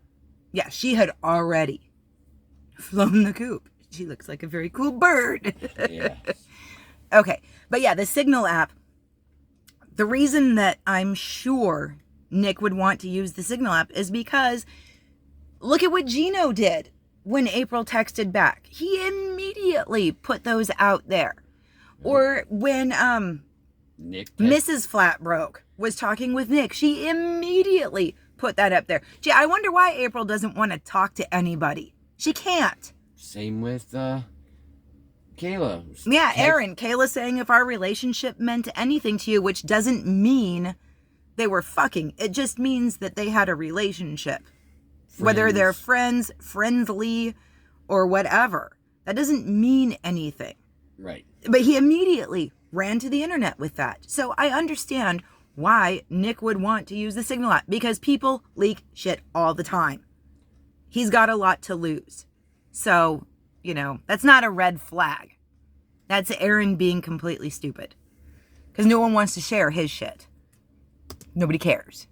Yeah, she had already flown the coop. She looks like a very cool bird. Yes. Okay. But yeah, the Signal app, the reason that I'm sure Nick would want to use the Signal app is because look at what Gino did when April texted back. He immediately put those out there. Or when Nick Mrs. Flatbroke was talking with Nick, she immediately put that up there. Gee, I wonder why April doesn't want to talk to anybody. She can't. Same with Kayla. Yeah, Aaron, Kayla saying if our relationship meant anything to you, which doesn't mean they were fucking. It just means that they had a relationship. Whether they're friends, friendly, or whatever. That doesn't mean anything. Right. But he immediately ran to the internet with that. So I understand why Nick would want to use the Signal app, because people leak shit all the time. He's got a lot to lose. So, that's not a red flag. That's Aaron being completely stupid. Because no one wants to share his shit. Nobody cares.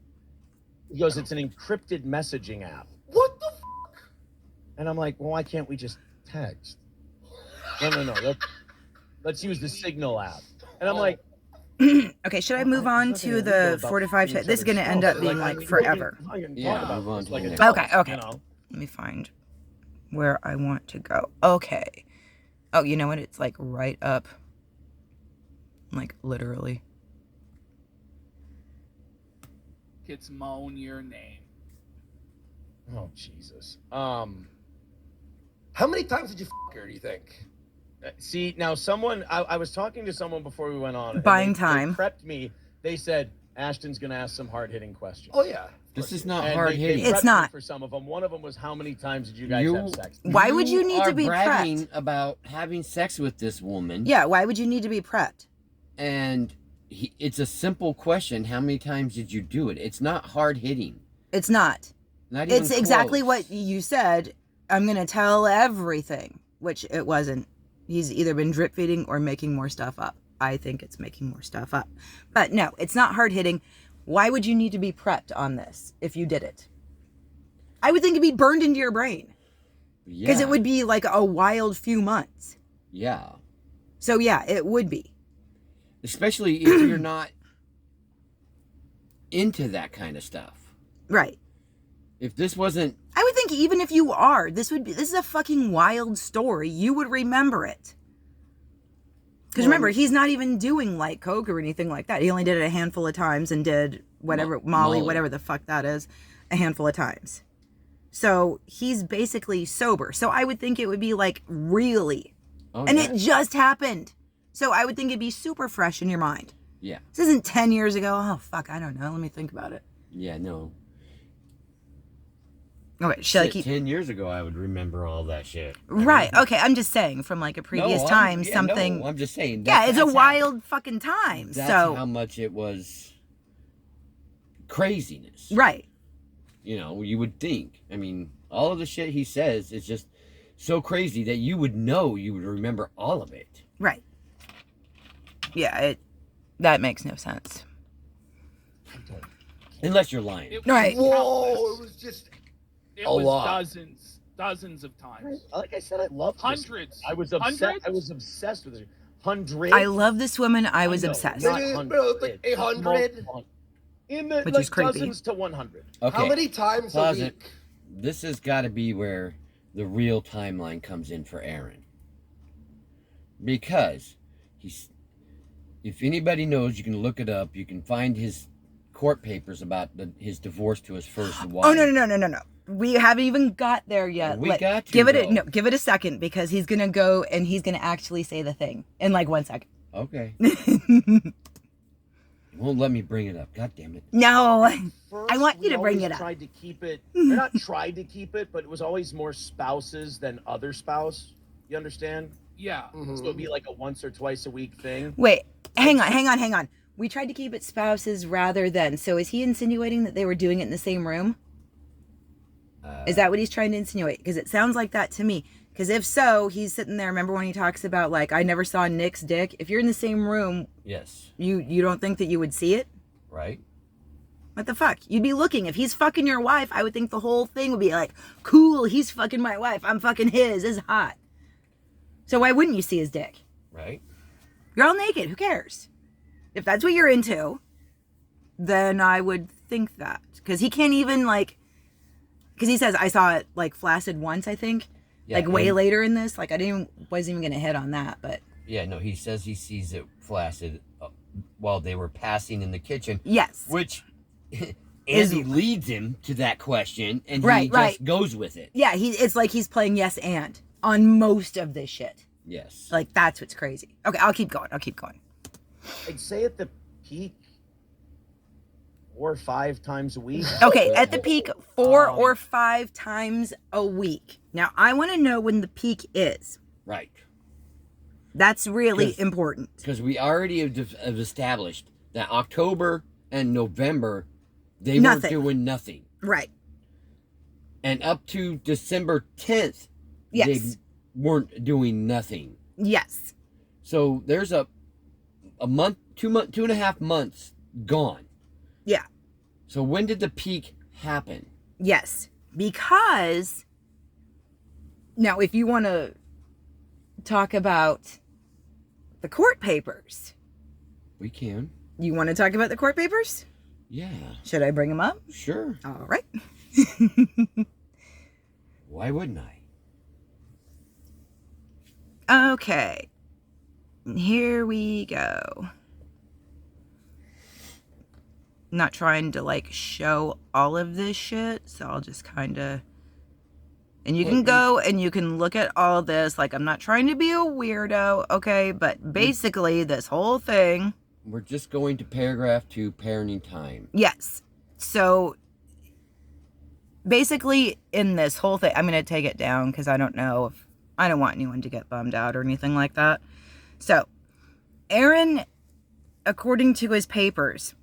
he goes, it's an encrypted messaging app. What the fuck? And I'm like, well, why can't we just text? No. Let's use the Signal app. And I'm like, okay, should I move on to the 4 to 5? This is going to end up being like forever. Yeah, move on to the next. Okay. You know? Let me find where I want to go. Okay. Oh, you know what? It's like right up. Like literally. It's moan your name. Oh, Jesus. How many times did you fuck her, do you think? See, now I was talking to someone before we went on. Buying They time. prepped me. They said, Ashton's going to ask some hard-hitting questions. Oh, yeah. This is not And hard they hitting. It's prepped me not. For some of them. One of them was, how many times did you guys have sex? Why would you need to are be bragging prepped? about having sex with this woman? Yeah, why would you need to be prepped? And it's a simple question. How many times did you do it? It's not hard hitting. It's not. Not even It's exactly close. what you said. I'm going to tell everything, which it wasn't. He's either been drip feeding or making more stuff up. I think it's making more stuff up. But no, it's not hard hitting. Why would you need to be prepped on this if you did it? I would think it'd be burned into your brain. Because it would be like a wild few months. Yeah. So yeah, it would be. Especially if you're not into that kind of stuff. Right. If this wasn't... I would think even if you are, this is a fucking wild story. You would remember it. Because remember, he's not even doing like coke or anything like that. He only did it a handful of times and did whatever, Molly, whatever the fuck that is, a handful of times. So he's basically sober. So I would think it would be like really. Oh, and yeah. it just happened. So I would think it'd be super fresh in your mind. Yeah. This isn't 10 years ago. Oh, fuck, I don't know. Let me think about it. Yeah, no. Okay, should I keep... 10 years ago, I would remember all that shit. Right, okay, I'm just saying, from like a previous time, something... No, I'm just saying. Yeah, it's a wild fucking time, That's so... how much it was craziness. Right. You know, you would think. I mean, all of the shit he says is just so crazy that you would remember all of it. Right. Yeah, that makes no sense. Unless you're lying. It was Right. Whoa, countless. it was just It a was lot. dozens of times. Like I said, I love Hundreds. I was obsessed. Hundreds? I was obsessed with it. Hundreds. I love this woman. I was know, obsessed. not Maybe, hundreds, like it's 800? multiple. In the Which like is creepy. dozens to 100. Okay. How many times Pause a it. week? This has got to be where the real timeline comes in for Aaron. Because if anybody knows, you can look it up. You can find his court papers about his divorce to his first wife. Oh no. We haven't even got there yet. We got to, give it though. give it a second because he's gonna go and he's gonna actually say the thing in like 1 second. Okay. You won't let me bring it up. God damn it. No. First, I want you we to bring always it up. Tried to keep it. Or not tried to keep it, but it was always more spouses than other spouse. You understand? Yeah. Mhm. So it'd be like a once or twice a week thing. Wait, hang on. We tried to keep it spouses rather than. So is he insinuating that they were doing it in the same room? Is that what he's trying to insinuate? Because it sounds like that to me. Because if so, he's sitting there. Remember when he talks about like, I never saw Nick's dick? If you're in the same room, Yes. you don't think that you would see it? Right? What the fuck? You'd be looking. If he's fucking your wife, I would think the whole thing would be like, cool, he's fucking my wife. I'm fucking his. This is hot. So why wouldn't you see his dick? Right? You're all naked. Who cares? If that's what you're into, then I would think that. Because he can't even like... Because he says, I saw it like flaccid once, I think. Yeah, like way and- later in this. Like wasn't even going to hit on that, but... Yeah, no, he says he sees it flaccid while they were passing in the kitchen. Yes. Which Andy leads him to that question, and he Right. just goes with it. Yeah, it's like he's playing yes and on most of this shit. Yes. Like, that's what's crazy. Okay, I'll keep going. I'd say at the peak, 4 or 5 times a week. Okay, at the peak, 4 or 5 times a week. Now, I want to know when the peak is. Right. That's really 'Cause- important. Because we already have established that October and November, they Nothing. weren't doing nothing. Right. And up to December 10th, Yes. they weren't doing nothing. Yes. So there's a month, 2.5 months gone. Yeah. So when did the peak happen? Yes. Because now, if you want to talk about the court papers, We can. you want to talk about the court papers? Yeah, Should I bring them up? sure. All right. Why wouldn't I? Okay. Here we go. Not trying to like show all of this shit, so I'll just kind of... And you can go and you can look at all this. Like, I'm not trying to be a weirdo, okay? But basically, this whole thing... We're just going to paragraph 2, parenting time. Yes. So, basically, in this whole thing... I'm going to take it down because I don't know if... I don't want anyone to get bummed out or anything like that. So, Aaron, according to his papers,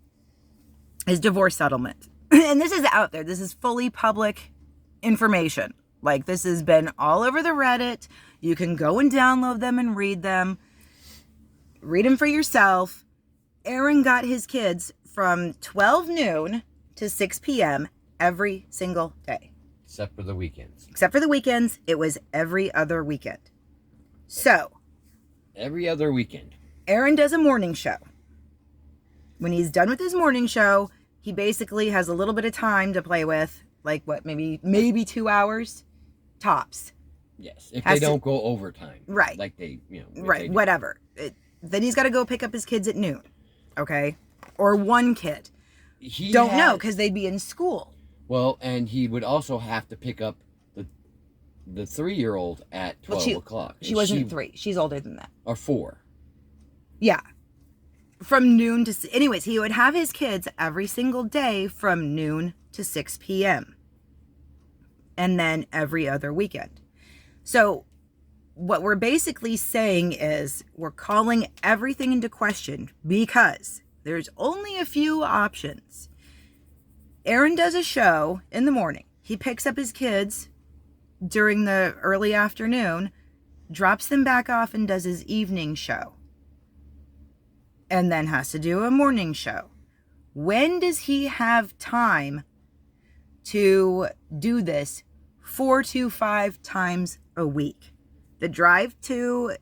his divorce settlement, and this is out there, this is fully public information. Like, this has been all over the Reddit. You can go and download them and read them. Read them for yourself. Aaron got his kids from 12 noon to 6 p.m. every single day. Except for the weekends. Except for the weekends, it was every other weekend. So, Every other weekend. Aaron does a morning show. When he's done with his morning show, he basically has a little bit of time to play with. Like, what, maybe 2 hours? Tops. Yes, if Has they to- don't go overtime. Right. Like they, if Right, they do. whatever. Then he's got to go pick up his kids at noon. Okay? Or one kid. He Don't know, had- because they'd be in school. Well, and he would also have to pick up the 3-year-old at 12 o'clock. She And wasn't 3. She's older than that. Or 4. Yeah. From noon to... Anyways, he would have his kids every single day from noon to 6 p.m. And then every other weekend. So, what we're basically saying is we're calling everything into question because there's only a few options. Aaron does a show in the morning. He picks up his kids during the early afternoon, drops them back off, and does his evening show. And then has to do a morning show. When does he have time to do this 4 to 5 times a week? The drive to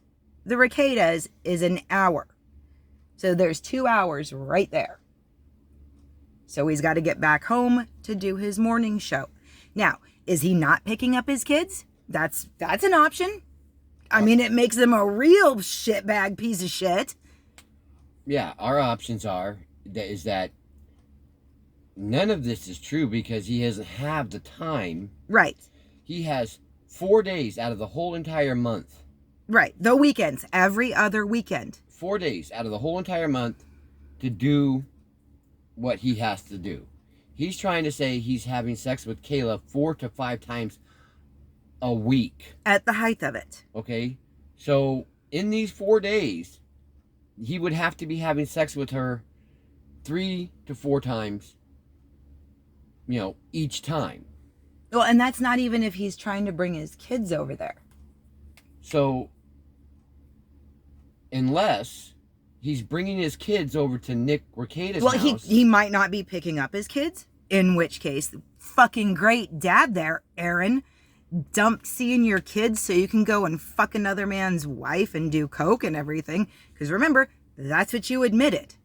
the Rekietas is an hour. So there's 2 hours right there. So he's got to get back home to do his morning show. Now, is he not picking up his kids? That's an option. I mean, it makes him a real shitbag piece of shit. Yeah, our options is that none of this is true because he doesn't have the time. Right. He has 4 days out of the whole entire month. Right. The weekends. Every other weekend. 4 days out of the whole entire month to do what he has to do. He's trying to say he's having sex with Kayla 4 to 5 times a week. At the height of it. Okay? So, in these 4 days, he would have to be having sex with her 3 to 4 times, each time. Well, and that's not even if he's trying to bring his kids over there. So, unless he's bringing his kids over to Nick Rekieta's house. Well, he might not be picking up his kids, in which case, fucking great dad there, Aaron. Dump seeing your kids so you can go and fuck another man's wife and do coke and everything. Because remember, that's what you admitted.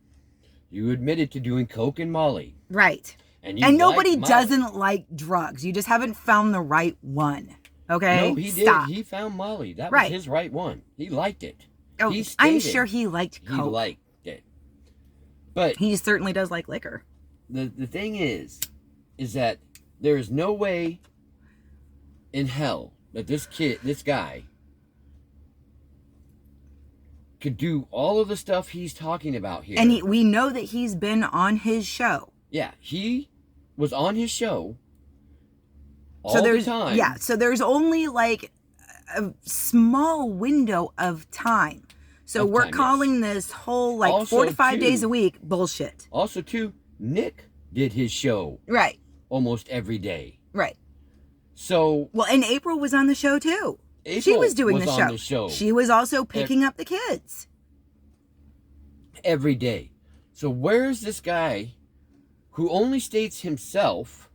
You admitted to doing coke and Molly. Right. And nobody doesn't like drugs. You just haven't found the right one. Okay? No, he Stop. did. He found Molly. That was his right one. He liked it. Oh, I'm sure he liked coke. He liked it. But he certainly does like liquor. The thing is that there is no way in hell that this guy could do all of the stuff he's talking about here. And we know that he's been on his show. Yeah, he was on his show all the time. Yeah, so there's only like a small window of time. So we're calling this whole also 4 to 5 days a week bullshit. Also, too, Nick did his show. Right. Almost every day. Right. So. Well, and April was on the show too. She was doing the show. She was also picking up the kids. Every day. So where's this guy who only states himself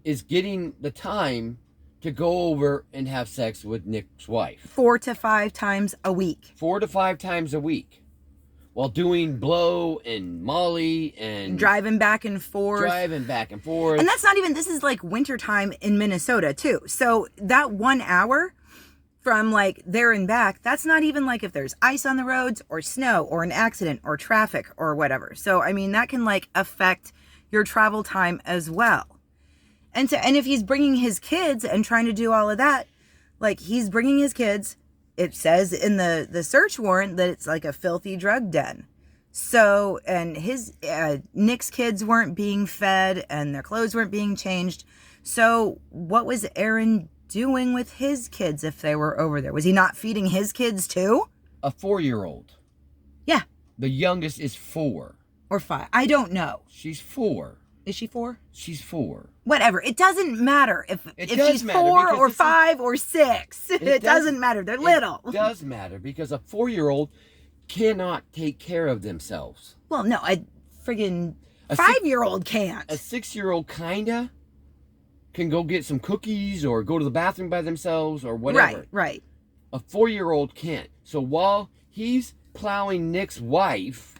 is getting the time to go over and have sex with Nick's wife? 4 to 5 times a week. 4 to 5 times a week. While doing blow and Molly and driving back and forth. And that's not even, this is like wintertime in Minnesota too. So that 1 hour from like there and back, that's not even like if there's ice on the roads or snow or an accident or traffic or whatever. So, I mean, that can like affect your travel time as well. And if he's bringing his kids and trying to do all of that, like he's bringing his kids. It says in the search warrant that it's like a filthy drug den. So, and Nick's kids weren't being fed and their clothes weren't being changed. So what was Aaron doing with his kids if they were over there? Was he not feeding his kids too? A 4-year-old. Yeah. The youngest is 4. Or 5. I don't know. She's 4. Is she 4? She's 4. Whatever. It doesn't matter if she's 4 or 5 or 6. It doesn't matter. They're little. It does matter because a 4-year-old cannot take care of themselves. Well, no, a friggin' 5-year-old can't. A 6-year-old kinda can go get some cookies or go to the bathroom by themselves or whatever. Right. A 4-year-old can't. So while he's plowing Nick's wife,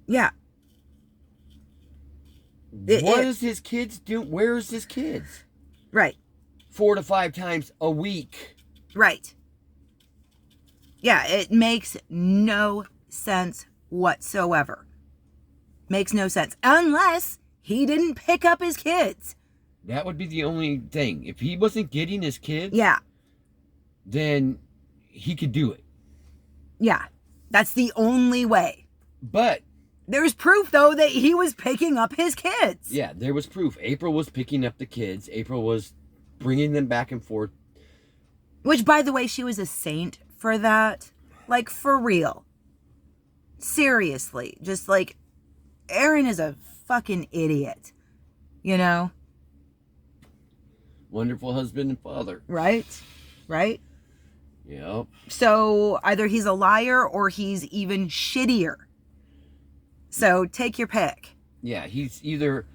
what does his kids do? Where's his kids? Right. 4 to 5 times a week. Right. Yeah, it makes no sense whatsoever. Makes no sense. Unless he didn't pick up his kids. That would be the only thing. If he wasn't getting his kids, then he could do it. Yeah. That's the only way. But there's proof, though, that he was picking up his kids. Yeah, there was proof. April was picking up the kids. April was bringing them back and forth. Which, by the way, she was a saint for that. Like, for real. Seriously. Just like, Aaron is a fucking idiot. You know? Wonderful husband and father. Right? Right? Yep. So either he's a liar or he's even shittier. So take your pick. Yeah, he's either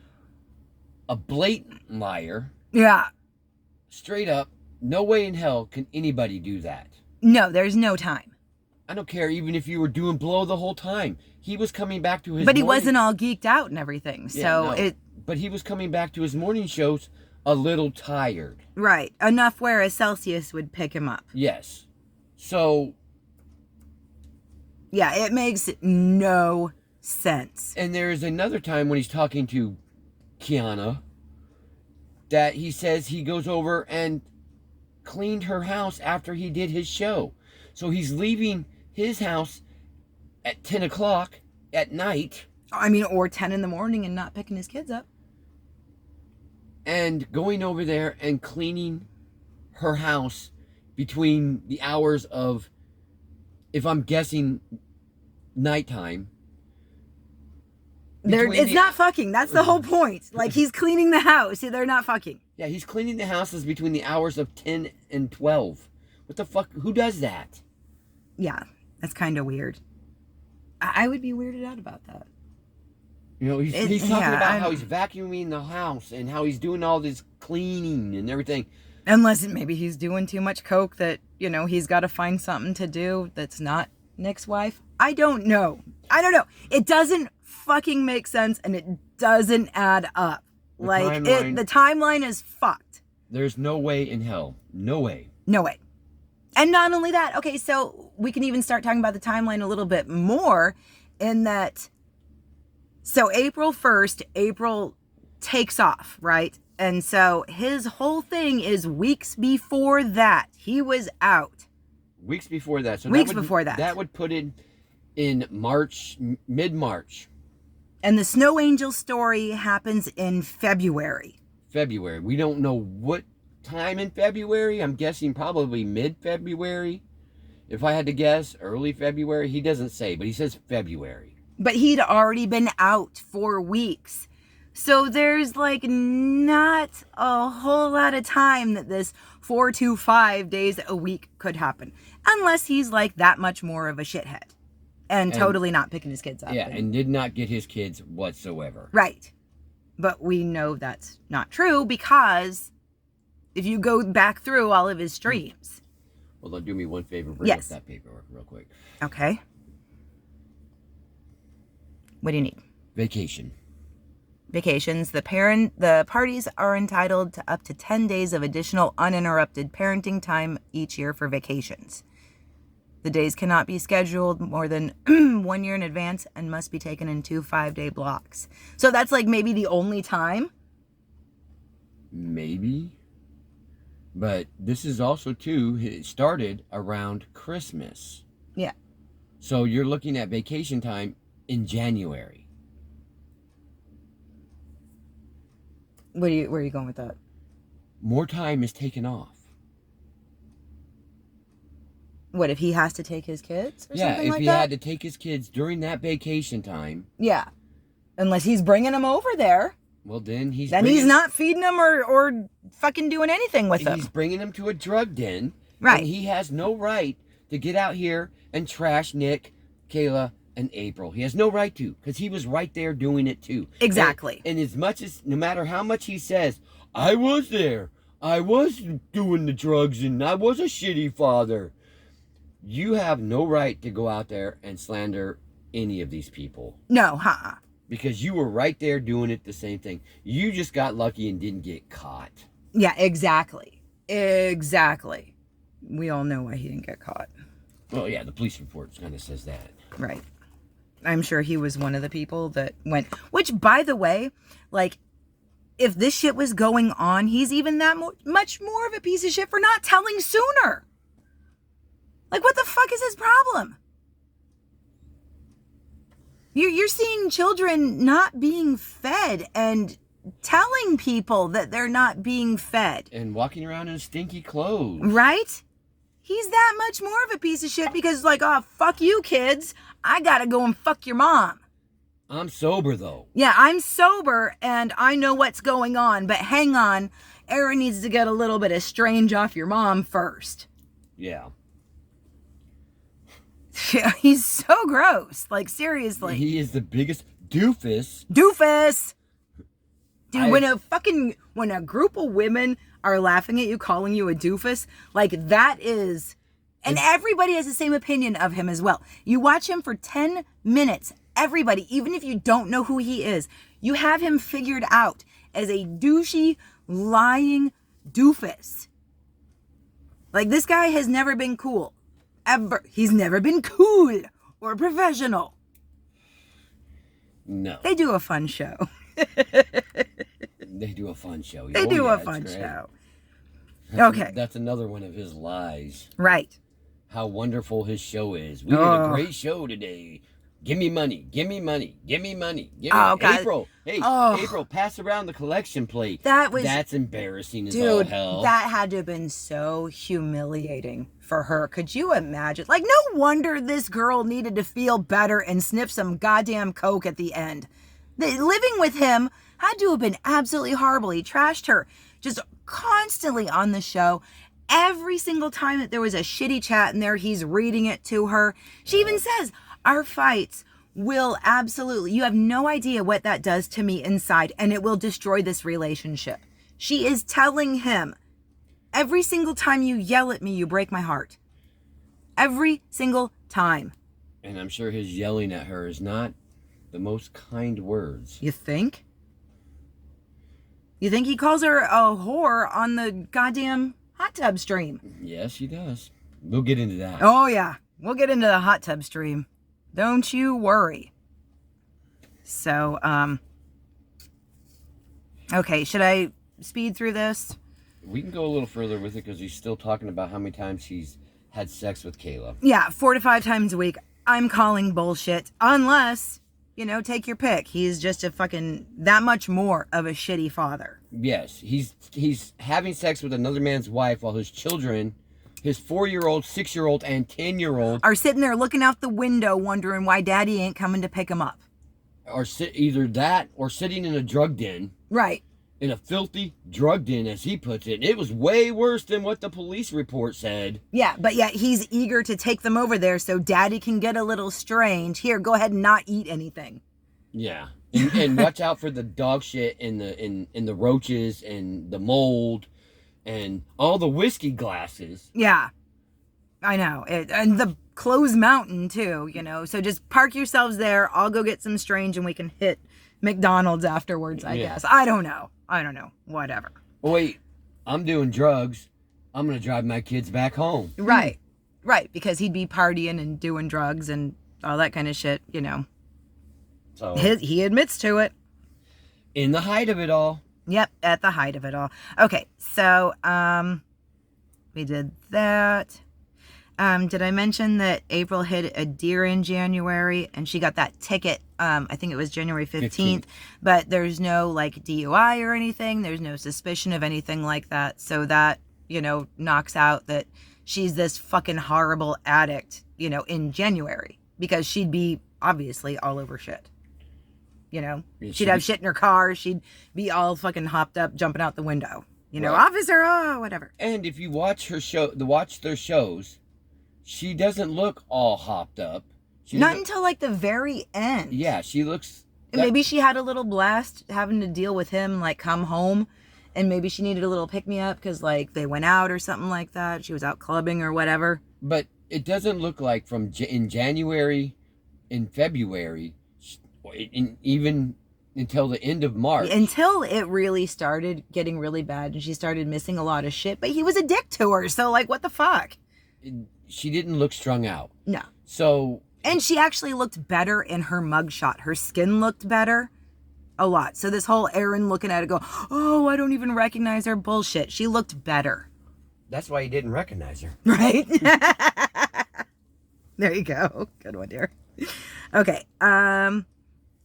a blatant liar. Yeah. Straight up, no way in hell can anybody do that. No, there's no time. I don't care even if you were doing blow the whole time. He was coming back to his But he morning... wasn't all geeked out and everything. Yeah, So no. it... But he was coming back to his morning shows a little tired. Right. Enough where a Celsius would pick him up. Yes. So... Yeah, it makes no sense. And there's another time when he's talking to Kiana that he says he goes over and cleaned her house after he did his show. So he's leaving his house at 10 o'clock at night. I mean, or 10 in the morning and not picking his kids up. And going over there and cleaning her house between the hours of, if I'm guessing, nighttime. It's not fucking. That's the whole point. Like, he's cleaning the house. They're not fucking. Yeah, he's cleaning the houses between the hours of 10 and 12. What the fuck? Who does that? Yeah, that's kind of weird. I would be weirded out about that. You know, he's talking about I'm- how he's vacuuming the house and how he's doing all this cleaning and everything. Unless maybe he's doing too much coke that, you know, he's got to find something to do that's not Nick's wife. I don't know. It doesn't fucking make sense and it doesn't add up. The timeline is fucked. There's no way in hell. No way. No way. And not only that, okay, so we can even start talking about the timeline a little bit more in that, so April 1st, April takes off, right? And so his whole thing is weeks before that, he was out. Weeks before that. So before that. That would put it in March, mid-March. And the Snow Angel story happens in February. February. We don't know what time in February. I'm guessing probably mid-February. If I had to guess, early February. He doesn't say, but he says February. But he'd already been out for weeks. So there's like not a whole lot of time that this 4 to 5 days a week could happen. Unless he's like that much more of a shithead. And totally not picking his kids up. Yeah, and did not get his kids whatsoever. Right. But we know that's not true because if you go back through all of his streams. Well, do me one favor. Bring up that paperwork real quick. Okay. What do you need? Vacation. Vacations. The parties are entitled to up to 10 days of additional uninterrupted parenting time each year for vacations. The days cannot be scheduled more than 1 year in advance and must be taken in 2 5-day blocks. So that's like maybe the only time? Maybe. But this is also, too, it started around Christmas. Yeah. So you're looking at vacation time in January. Where are you going with that? More time is taken off. What, if he has to take his kids or something like that? Yeah, if he had to take his kids during that vacation time. Yeah. Unless he's bringing them over there. Well, then he's not feeding them or fucking doing anything with them. He's bringing them to a drug den. Right. And he has no right to get out here and trash Nick, Kayla, and April. He has no right to, because he was right there doing it too. Exactly. And as much as, no matter how much he says, I was there, I was doing the drugs, and I was a shitty father. You have no right to go out there and slander any of these people. No, Because you were right there doing it the same thing. You just got lucky and didn't get caught. Yeah, exactly. Exactly. We all know why he didn't get caught. Well, yeah, the police report kind of says that. Right. I'm sure he was one of the people that went, which, by the way, like, if this shit was going on, he's even that much more of a piece of shit for not telling sooner. Like, what the fuck is his problem? You're seeing children not being fed and telling people that they're not being fed. And walking around in stinky clothes. Right? He's that much more of a piece of shit because, like, oh, fuck you, kids. I gotta go and fuck your mom. I'm sober, though. Yeah, I'm sober and I know what's going on, but hang on. Aaron needs to get a little bit of strange off your mom first. Yeah. Yeah, he's so gross. Like, seriously. He is the biggest doofus. Doofus! Dude, when a group of women are laughing at you, calling you a doofus, like, that is... And everybody has the same opinion of him as well. You watch him for 10 minutes. Everybody, even if you don't know who he is, you have him figured out as a douchey, lying doofus. Like, this guy has never been cool. Ever. He's never been cool or professional. No. They do a fun show. They do a fun show. They do a fun show. Okay. That's another one of his lies. Right. How wonderful his show is. We did a great show today. Give me money. Give me money. Give me money. Give me Oh, God. April. Hey, Oh. April, pass around the collection plate. That's embarrassing as all dude, hell. that had to have been so humiliating for her. Could you imagine? Like, no wonder this girl needed to feel better and sniff some goddamn coke at the end. Living with him had to have been absolutely horrible. He trashed her just constantly on the show. Every single time that there was a shitty chat in there, he's reading it to her. She even says, our fights will absolutely, you have no idea what that does to me inside, and it will destroy this relationship. She is telling him, every single time you yell at me, you break my heart. Every single time. And I'm sure his yelling at her is not the most kind words. You think? You think he calls her a whore on the goddamn hot tub stream? Yes, he does. We'll get into that. Oh, yeah. We'll get into the hot tub stream. Don't you worry. So, okay, should I speed through this? We can go a little further with it because he's still talking about how many times he's had sex with Kayla. Yeah, 4 to 5 times a week. I'm calling bullshit. Unless, take your pick. He's just a fucking that much more of a shitty father. Yes, he's having sex with another man's wife while his children, his 4-year-old, 6-year-old, and 10-year-old are sitting there looking out the window wondering why daddy ain't coming to pick him up. Are either that or sitting in a drug den. Right. In a filthy drug den, as he puts it. And it was way worse than what the police report said. Yeah, but yet he's eager to take them over there so daddy can get a little strange. Here, go ahead and not eat anything. Yeah. And watch out for the dog shit and the roaches and the mold and all the whiskey glasses. Yeah, I know. And the closed mountain, too, So just park yourselves there. I'll go get some strange and we can hit McDonald's afterwards, I guess. I don't know. Whatever. Wait, I'm doing drugs. I'm going to drive my kids back home. Right. Right, because he'd be partying and doing drugs and all that kind of shit, So he admits to it. In the height of it all. Yep, at the height of it all. Okay, so we did that. Did I mention that April hit a deer in January and she got that ticket? I think it was January 15th, but there's no DUI or anything. There's no suspicion of anything like that. So that, knocks out that she's this fucking horrible addict, in January, because she'd be obviously all over shit. She'd have shit in her car. She'd be all fucking hopped up, jumping out the window. Right. Officer, whatever. And if you watch their shows, she doesn't look all hopped up. Not until the very end. Yeah, she looks. Maybe she had a little blast having to deal with him, come home, and maybe she needed a little pick me up because they went out or something like that. She was out clubbing or whatever. But it doesn't look like in January, in February. Even until the end of March. Until it really started getting really bad and she started missing a lot of shit. But he was a dick to her. So, what the fuck? She didn't look strung out. No. So. And she actually looked better in her mugshot. Her skin looked better. A lot. So this whole Aaron looking at it go, oh, I don't even recognize her bullshit. She looked better. That's why he didn't recognize her. Right? There you go. Good one, dear. Okay.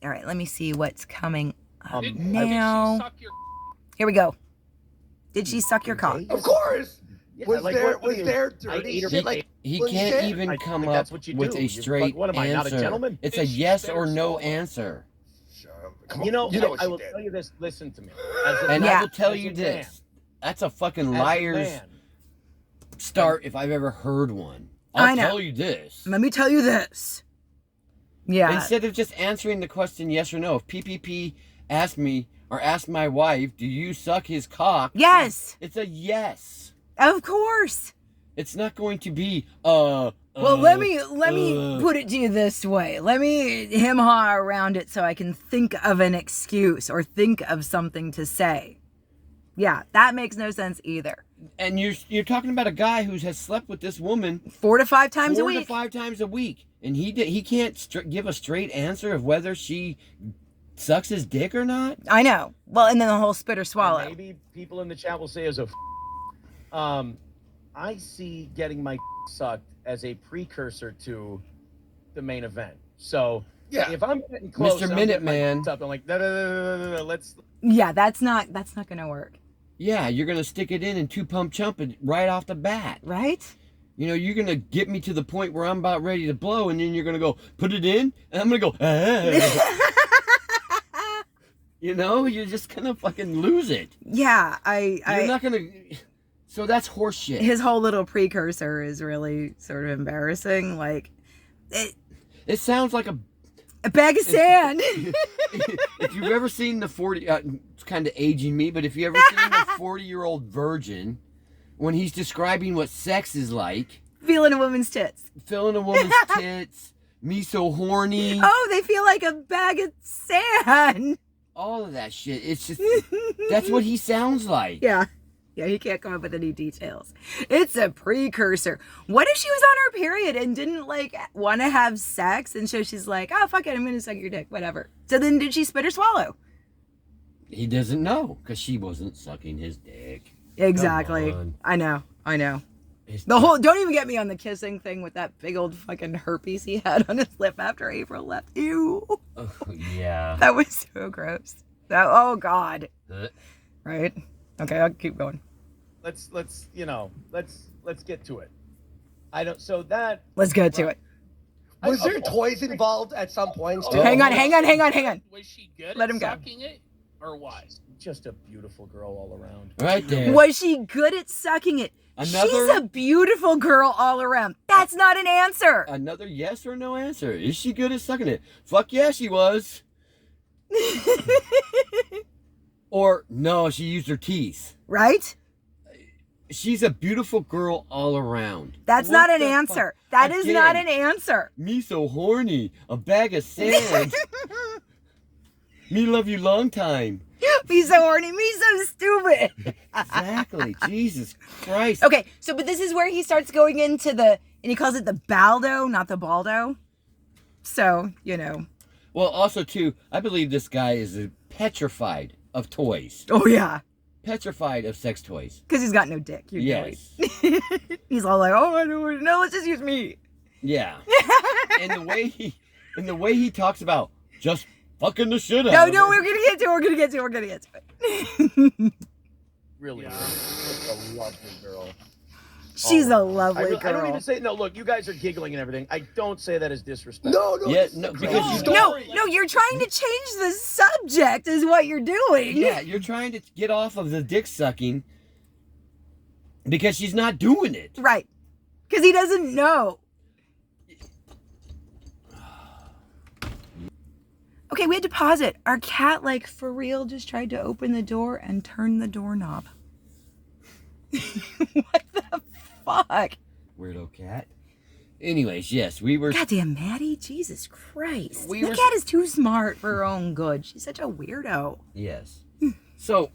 All right, let me see what's coming up now. Here we go. Did she suck your cock? Of course. Yeah, was there dirty shit? He can't even come up with a straight what am I, not a answer. gentleman? It's a yes or no answer. Come on. You know, what I she will did. tell you this. Listen to me. And I will tell as you a this. That's a fucking man, as a liar's man, start if I've ever heard one. I I'll know. tell you this. Let me tell you this. Yeah. Instead of just answering the question yes or no, if PPP asked me or asked my wife, do you suck his cock? Yes. It's a yes. Of course. It's not going to be, Well, let me put it to you this way. Let me hem-haw around it so I can think of an excuse or think of something to say. Yeah, that makes no sense either. And you're talking about a guy who has slept with this woman 4 to 5 times a 4 to week. 5 times a week, and he can't give a straight answer of whether she sucks his dick or not. I know. Well, and then the whole spit or swallow. and maybe people in the chat will say as a I see getting my sucked as a precursor to the main event. So Yeah. if I'm getting close, Mr. and I'm getting my Minuteman. up, I'm like, no, let's. Yeah, that's not gonna work, Yeah, you're gonna stick it in and 2-pump chump it right off the bat. right? You know, you're gonna get me to the point where I'm about ready to blow, and then you're gonna go put it in, and I'm gonna go. You know, you're just gonna fucking lose it. Yeah, You're not gonna. So that's horseshit. his whole little precursor is really sort of embarrassing. Like, It sounds like a bag of sand. if you've ever seen the 40, it's kind of aging me, but if you ever seen the 40-year-old virgin, when he's describing what sex is like, Feeling a woman's tits. filling a woman's tits, me so horny, Oh, they feel like a bag of sand. all of that shit. It's just, that's what he sounds like. Yeah. Yeah, he can't come up with any details. It's a precursor. What if she was on her period and didn't, like, want to have sex? And so she's like, oh, fuck it, I'm going to suck your dick, whatever. So then did she spit or swallow? He doesn't know, because she wasn't sucking his dick. Exactly. Come on. I know. It's The whole, don't even get me on the kissing thing with that big old fucking herpes he had on his lip after April left. Ew. Oh, yeah. That was so gross. Oh, God. Uh, Right? Okay, I'll keep going. Let's get to it. I don't. So that Let's get to it. Was there toys involved at some points? Too? Hang on. Was she good Let at him go. sucking it, or what? just a beautiful girl all around. right there. Was she good at sucking it? She's a beautiful girl all around. That's not an answer. Another yes or no answer. Is she good at sucking it? Fuck yeah, she was. Or no, she used her teeth. Right? She's a beautiful girl all around. That's What not an the answer. fuck? That is not an Again, answer. Me so horny. A bag of sand. Me love you long time. Me so horny, me so stupid. Exactly. Jesus Christ. Okay, so but this is where he starts going into and he calls it the baldo, not the baldo. So, Well, also too, I believe this guy is petrified of toys. Oh yeah. Petrified of sex toys. Because he's got no dick. Yes. He's all like, oh, I don't know, let's just use me. Yeah. and the way he talks about just fucking the shit out of No, her. we're gonna get to it. Really, Yeah. a lovely girl. She's a I lovely don't girl. even say no. Look, you guys are giggling and everything. I don't say that as disrespectful. No. Yeah, this is no, a because great you story. No, you're trying to change the subject is what you're doing. Yeah, you're trying to get off of the dick sucking because she's not doing it. Right. Because he doesn't know. Okay, we had to pause it. Our cat, like, for real, just tried to open the door and turn the doorknob. What the fuck? Weirdo cat. Anyways, yes, we were. Goddamn, Maddie. Jesus Christ. We The were- cat is too smart for her own good. She's such a weirdo. Yes. So.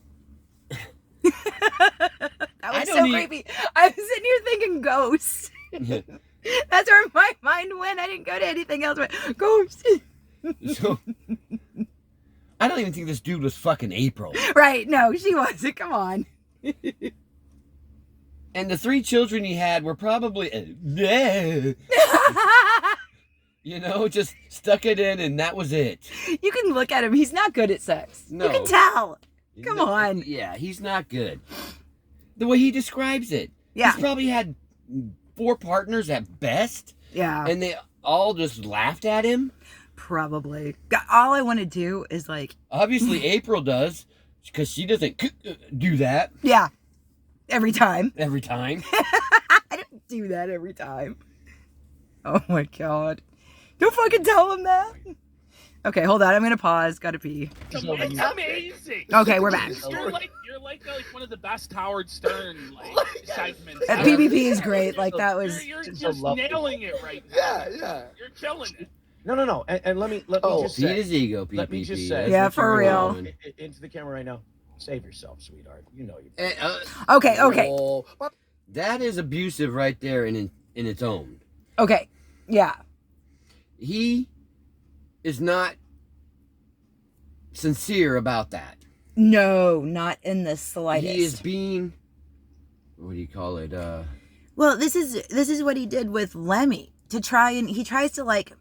That I was don't so need- creepy. I was sitting here thinking ghosts. That's where my mind went. I didn't go to anything else. But ghosts. So. I don't even think this dude was fucking April. Right. No, she wasn't. Come on. And the 3 children he had were probably. Just stuck it in and that was it. You can look at him. He's not good at sex. No. You can tell. Come No, on. Yeah, he's not good. The way he describes it. Yeah. He's probably had 4 partners at best. Yeah. And they all just laughed at him. Probably. All I want to do is like, Obviously, April does, because she doesn't do that yeah, every time. every time. I don't do that every time. Oh my god. Don't fucking tell him that. Okay, hold on. I'm gonna pause. Gotta pee. It's amazing. Okay, we're back. You're like one of the best Howard Stern segments. That ever. PvP is great. Like that was. You're It's just lovely. nailing it right now. Yeah. You're killing it. No. And let me just Feed say, his ego, PPP. let me just say, Yeah, That's what for you're real. doing. into the camera right now. Save yourself, sweetheart. You know you. And, Okay. Oh, that is abusive right there in its own. Okay. Yeah. He is not sincere about that. No, not in the slightest. He is being, what do you call it? Well, this is what he did with Lemmy to try and he tries to like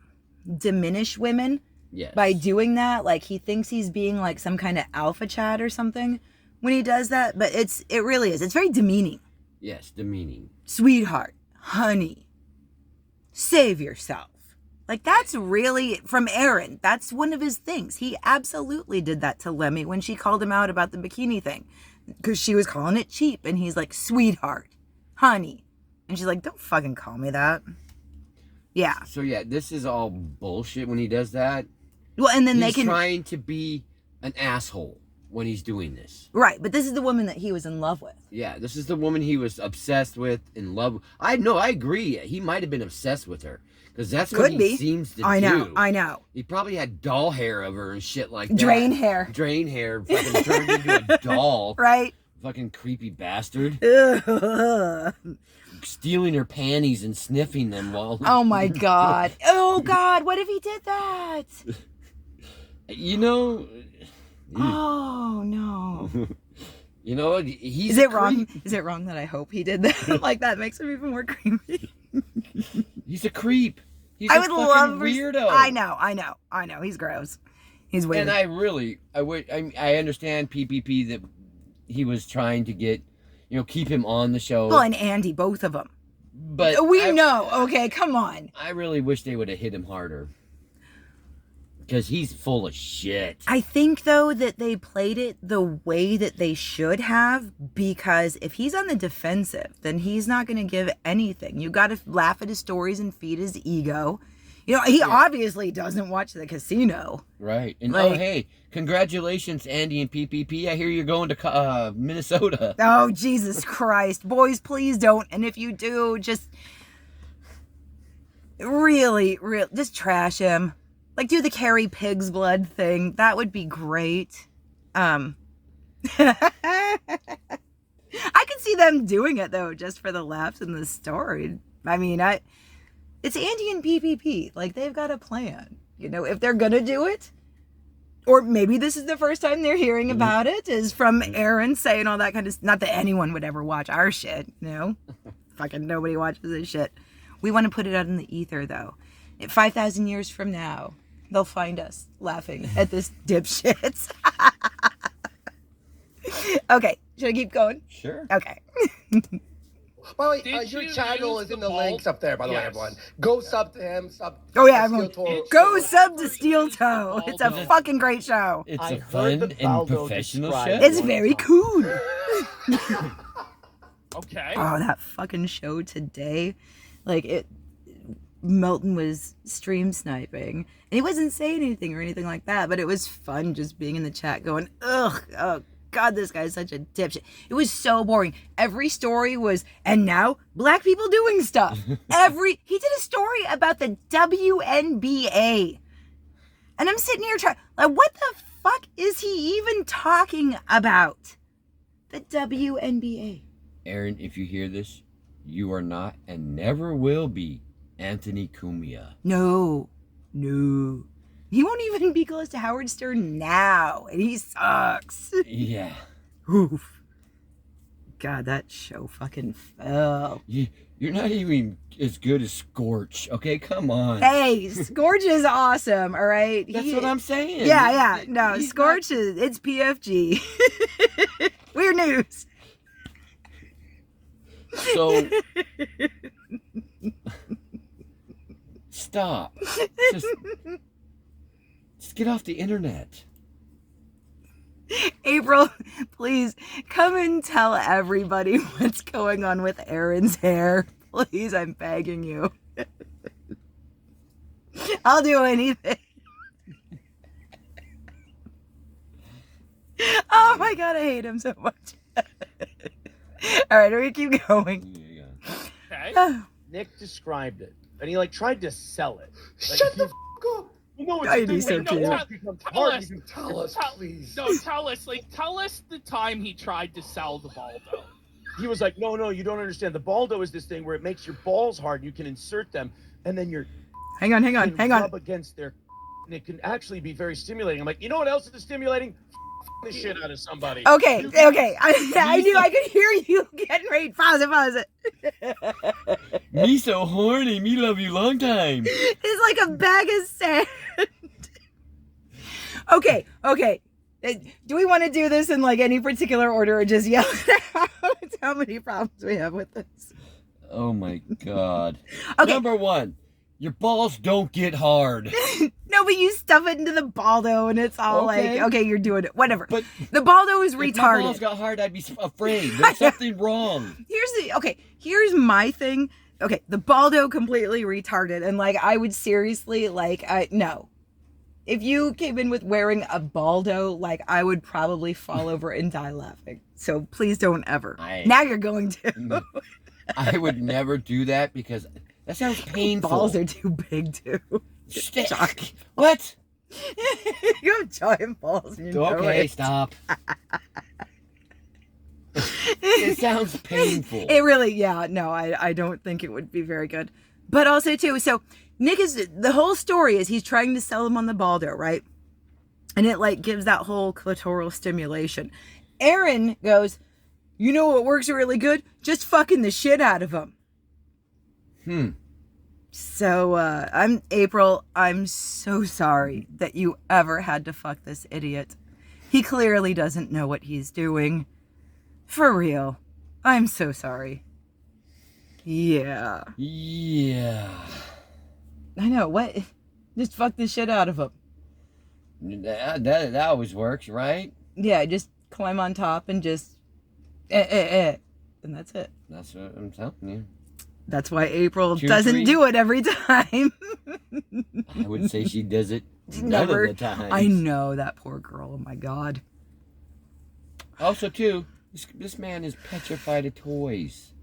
diminish women Yes. by doing that. Like he thinks he's being like some kind of alpha chat or something when he does that, but it really is. It's very demeaning. Yes, demeaning. Sweetheart, honey, save yourself. Like that's really from Aaron. That's one of his things. He absolutely did that to Lemmy when she called him out about the bikini thing because she was calling it cheap and he's like, sweetheart, honey. And she's like, don't fucking call me that. Yeah. So yeah, this is all bullshit when he does that. Well, and then He's they can trying to be an asshole when he's doing this. right, but this is the woman that he was in love with. Yeah, this is the woman he was obsessed with, in love with. I agree. He might have been obsessed with her. Because that's what Could he be. seems to I know, do. I know. He probably had doll hair of her and shit like that. Drain hair, Drain hair. Fucking turned into a doll. right? Fucking creepy bastard. Ugh. Stealing her panties and sniffing them while... Oh my god. Oh god, what if he did that? You know... Oh no. You know, he's Is a it wrong? creep. Is it wrong that I hope he did that? Like that makes him even more creepy. He's a creep. He's I a would fucking love weirdo. I know. He's gross. He's weird. And I understand PPP that he was trying to get, keep him on the show. Well, and Andy, both of them. But We know. Okay, come on. I really wish they would have hit him harder. Because he's full of shit. I think though that they played it the way that they should have, because if he's on the defensive, then he's not going to give anything. You got to laugh at his stories and feed his ego. He obviously doesn't watch the casino. Right. And Like- hey, congratulations, Andy and PPP. I hear you're going to Minnesota. Oh, Jesus Christ. Boys, please don't. And if you do, just really, just trash him. Like, do the Carrie Pig's blood thing. That would be great. I could see them doing it, though, just for the laughs in the story. I mean, it's Andy and PPP. Like, they've got a plan. If they're going to do it. Or maybe this is the first time they're hearing about it, is from Aaron saying all that kind of... Not that anyone would ever watch our shit, Fucking nobody watches this shit. We want to put it out in the ether, though. 5,000 years from now, they'll find us laughing at this dipshit. Okay, should I keep going? Sure. Okay. By the way, Did your you channel use is in the the links up there, by the way, Yes. everyone. Go sub to him, sub Oh, yeah, to everyone. Steel Toro. Go sub to Steel Toe. It's a Aldo. fucking great show. It's I a heard fun that and Valdo professional described show. It's one very time. cool. Okay. Oh, that fucking show today. Like, Melton was stream sniping. And he wasn't saying anything or anything like that, but it was fun just being in the chat going, ugh, oh God, this guy's such a dipshit. It was so boring. Every story was, and now black people doing stuff. He did a story about the WNBA. And I'm sitting here trying, like, what the fuck is he even talking about? The WNBA. Aaron, if you hear this, you are not and never will be Anthony Cumia. No. He won't even be close to Howard Stern now. And he sucks. Yeah. Oof. God, that show fucking fell. You're not even as good as Scorch. Okay, come on. Hey, Scorch is awesome, all right? That's what I'm saying. Yeah. No, He's Scorch it's PFG. Weird news. So stop. Just, Just, just get off the internet. April, please come and tell everybody what's going on with Aaron's hair. Please, I'm begging you. I'll do anything. Oh my god, I hate him so much. All right, we're gonna keep going. Okay. Nick described it, and he like tried to sell it. Like, Shut the f up. No, I'd it's be so the thing cute. where it becomes Tell hard. us. You can Tell us, please. No, tell us the time he tried to sell the Baldo. He was like, no, you don't understand. The Baldo is this thing where it makes your balls hard. You can insert them, and then you're Hang on. rub against their, and it can actually be very stimulating. I'm like, you know what else is stimulating? The shit out of somebody. Okay. I knew I could hear you getting ready. Pause it. Me so horny. Me love you long time. It's like a bag of sand. Okay. Do we want to do this in like any particular order or just yell it out? How many problems we have with this? Oh my god. Okay. Number 1, your balls don't get hard. No, but you stuff it into the Baldo and it's all Okay. like, okay, you're doing it. Whatever. But The Baldo is if my retarded. balls got hard, I'd be afraid. There's something wrong. Here's my thing. Okay, the Baldo completely retarded, and like I would seriously no. If you came in with wearing a Baldo, like I would probably fall over and die laughing. So please don't ever. Now you're going to. I would never do that because that sounds painful. Balls are too big too. Stick. What? You have giant balls. And you know Okay, it. stop. It sounds painful. It really, yeah, no, I don't think it would be very good. But also too, so Nick the whole story is he's trying to sell him on the Baldo, right? And it like gives that whole clitoral stimulation. Aaron goes, you know what works really good? Just fucking the shit out of him. So, I'm April. I'm so sorry that you ever had to fuck this idiot. He clearly doesn't know what he's doing. For real. I'm so sorry. Yeah. I know. What? Just fuck the shit out of him. That always works, right? Yeah, just climb on top and just and that's it. That's what I'm telling you. That's why April Choo doesn't tree. do it every time. I would say she does it none Never. of the time. I know, that poor girl. Oh my god. Also, too, this man is petrified of toys.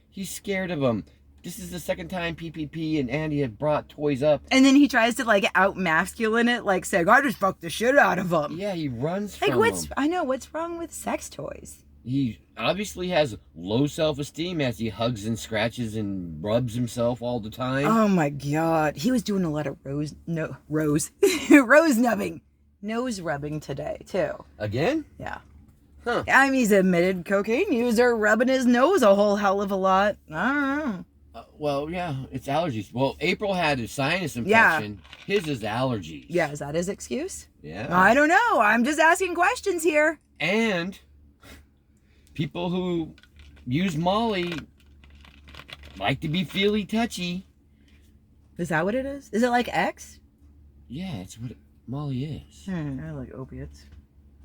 He's scared of them. This is the second time PPP and Andy have brought toys up. And then he tries to like out masculine it, like saying, I just fucked the shit out of him. Yeah, he runs from Like what's them. I know, what's wrong with sex toys? He obviously has low self-esteem as he hugs and scratches and rubs himself all the time. Oh my god. He was doing a lot of rose nubbing. Nose rubbing today too. Again? Yeah. Huh. I mean, he's an admitted cocaine user, rubbing his nose a whole hell of a lot. I don't know. Well, yeah, it's allergies. Well, April had a sinus Yeah. infection. His is allergies. Yeah, is that his excuse? Yeah. I don't know. I'm just asking questions here. And people who use Molly like to be feely touchy. Is that what it is? Is it like X? Yeah, it's what Molly is. I like opiates.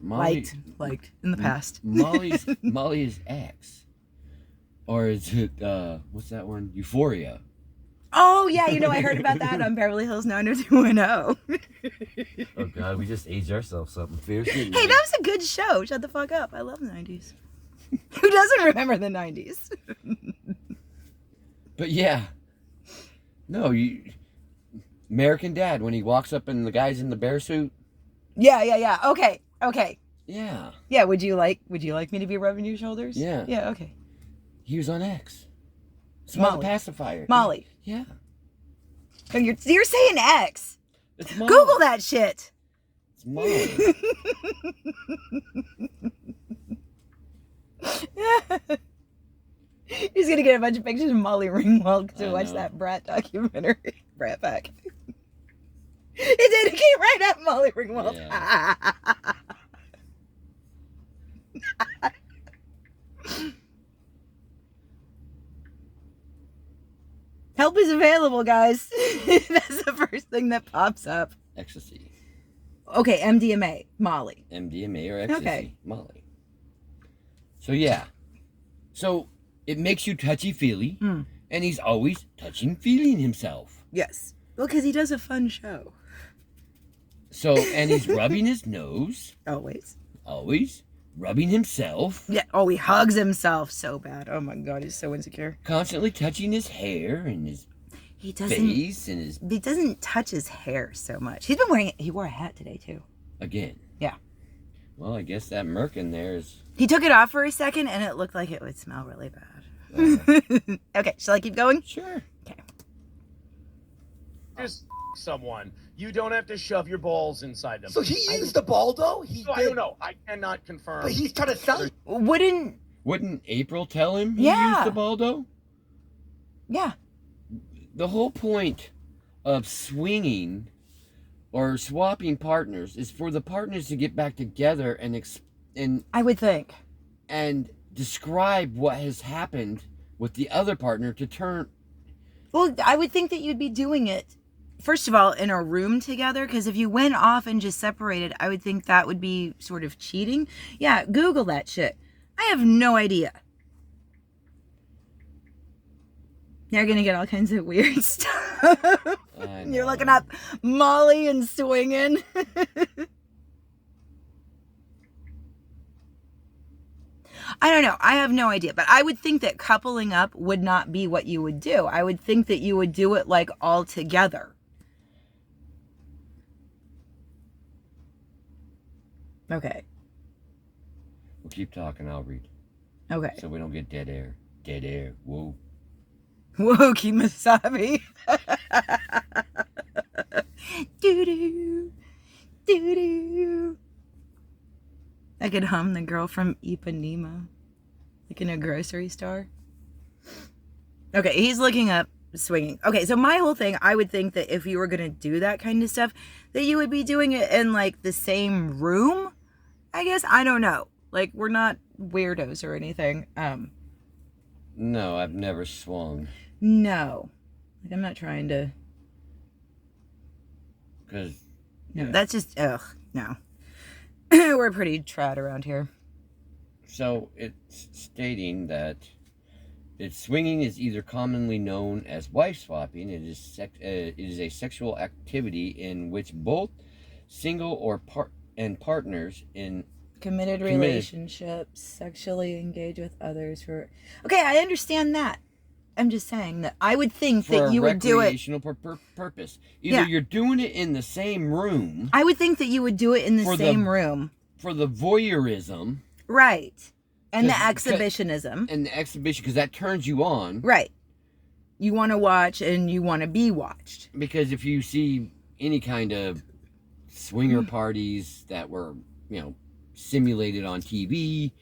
Molly, Liked in the past. Molly is X. Or is it, what's that one? Euphoria. Oh, yeah, I heard about that on Beverly Hills 90210. Oh, God, we just aged ourselves something fiercely. Hey, that was a good show. Shut the fuck up. I love the 90s. Who doesn't remember the 90s? But yeah. No, American Dad, when he walks up and the guy's in the bear suit. Yeah. Okay. Yeah. Yeah, would you like me to be rubbing your shoulders? Yeah. Yeah, okay. He was on X. Smell the Molly. pacifier. Molly. Yeah. Oh, you're saying X. It's Molly. Google that shit. It's Molly. He's gonna get a bunch of pictures of Molly Ringwald to I watch know. that Brat documentary. Brat Pack. It did. It came right up Molly Ringwald. Help is available, guys. That's the first thing that pops up. Ecstasy. Okay, MDMA, Molly. MDMA or ecstasy, Okay. Molly. So yeah. So it makes you touchy-feely, and he's always touching-feeling himself. Yes. Well, because he does a fun show. So, and he's rubbing his nose, Always. always, rubbing himself, Yeah. Oh, he hugs himself so bad. Oh my God, he's so insecure. constantly touching his hair and his He doesn't. face and his, He doesn't touch his hair so much. He wore a hat today too. again. Yeah. Well, I guess that Merc in there is... He took it off for a second and it looked like it would smell really bad. Okay, shall I keep going? Sure. Just someone. You don't have to shove your balls inside them. So he used the baldo? He I did. don't know. I cannot confirm. But he's trying to sell it. Wouldn't April tell him he Yeah. used the baldo? Yeah. The whole point of swinging or swapping partners is for the partners to get back together and I would think. and describe what has happened with the other partner to turn. Well, I would think that you'd be doing it, first of all, in a room together, because if you went off and just separated, I would think that would be sort of cheating. Yeah, Google that shit. I have no idea. You're going to get all kinds of weird stuff. You're looking up Molly and swinging. I don't know. I have no idea. But I would think that coupling up would not be what you would do. I would think that you would do it like all together. Okay. We'll keep talking. I'll read. Okay. So we don't get dead air. Dead air. Whoa. Whoa, Kimasabi. Doo-doo. Doo-doo. I could hum the girl from Ipanema. Like in a grocery store. Okay, he's looking up swinging. Okay, so my whole thing, I would think that if you were going to do that kind of stuff, that you would be doing it in like the same room, I guess. I don't know. Like, we're not weirdos or anything. No, I've never swung. No. Like, I'm not trying to... Because... No, that's just... Ugh, no. We're pretty trad around here. So, it's stating that swinging is either commonly known as wife swapping. It is a sexual activity in which both single or partners in Committed relationships, sexually engage with others for... Okay, I understand that. I'm just saying that I would think that you would do it... recreational purpose. Either you're doing it in the same room... I would think that you would do it in the same room. For the voyeurism... Right. And the exhibitionism. And the exhibition, because that turns you on. Right. You want to watch and you want to be watched. Because if you see any kind of swinger parties that were, simulated on TV,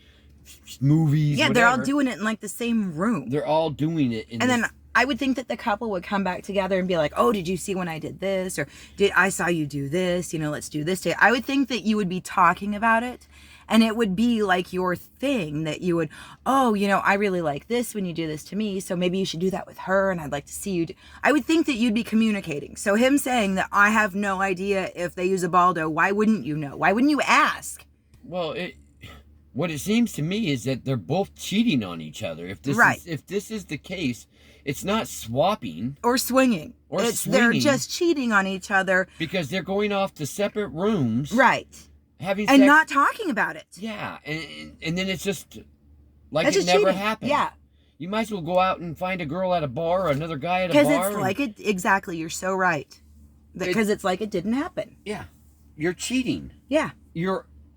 movies, yeah, whatever, they're all doing it in like the same room. They're all doing it in... And then I would think that the couple would come back together and be like, oh, did you see when I did this? Or I saw you do this, let's do this today. I would think that you would be talking about it. And it would be like your thing that you would, oh, I really like this when you do this to me. So maybe you should do that with her. And I'd like to see you do. I would think that you'd be communicating. So him saying that I have no idea if they use a baldo, why wouldn't you know? Why wouldn't you ask? Well, what it seems to me is that they're both cheating on each other. If this is the case, it's not swapping or swinging. They're just cheating on each other because they're going off to separate rooms, right? Having and sex, not talking about it. Yeah, and then it's just like That's it just never cheating. happened. Yeah. You might as well go out and find a girl at a bar or another guy at a bar. Because it's like it, exactly, you're so right. Because it's like it didn't happen. Yeah. You're cheating. Yeah.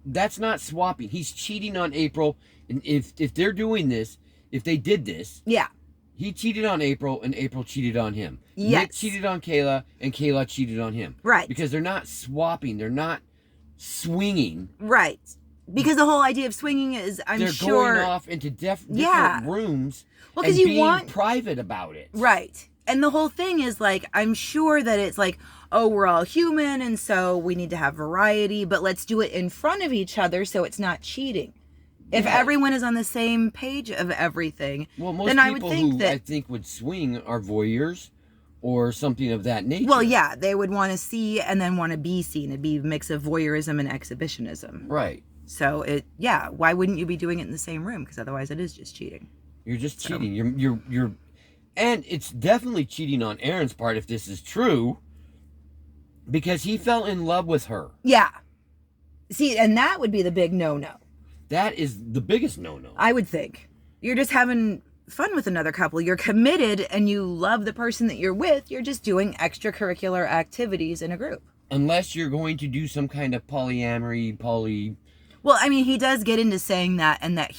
That's not swapping. He's cheating on April. And if they're doing this, if they did this. Yeah. He cheated on April and April cheated on him. Yes. Nick cheated on Kayla and Kayla cheated on him. Right. Because they're not swapping. They're not swinging. Right. Because the whole idea of swinging is, they're going off into different rooms. Well, because you want private about it. Right. And the whole thing is like, I'm sure that it's like, oh, we're all human and so we need to have variety, but let's do it in front of each other so it's not cheating. If everyone is on the same page of everything, well, most then people I would think who that I think would swing are voyeurs or something of that nature. Well, yeah, they would want to see and then want to be seen. It'd be a mix of voyeurism and exhibitionism. Right. So why wouldn't you be doing it in the same room? Because otherwise it is just cheating. You're just cheating. You're and it's definitely cheating on Aaron's part if this is true, because he fell in love with her. Yeah. See, and that would be the big no-no. That is the biggest no-no. I would think. You're just having fun with another couple. You're committed and you love the person that you're with. You're just doing extracurricular activities in a group. Unless you're going to do some kind of polyamory, Well, I mean, he does get into saying that, and that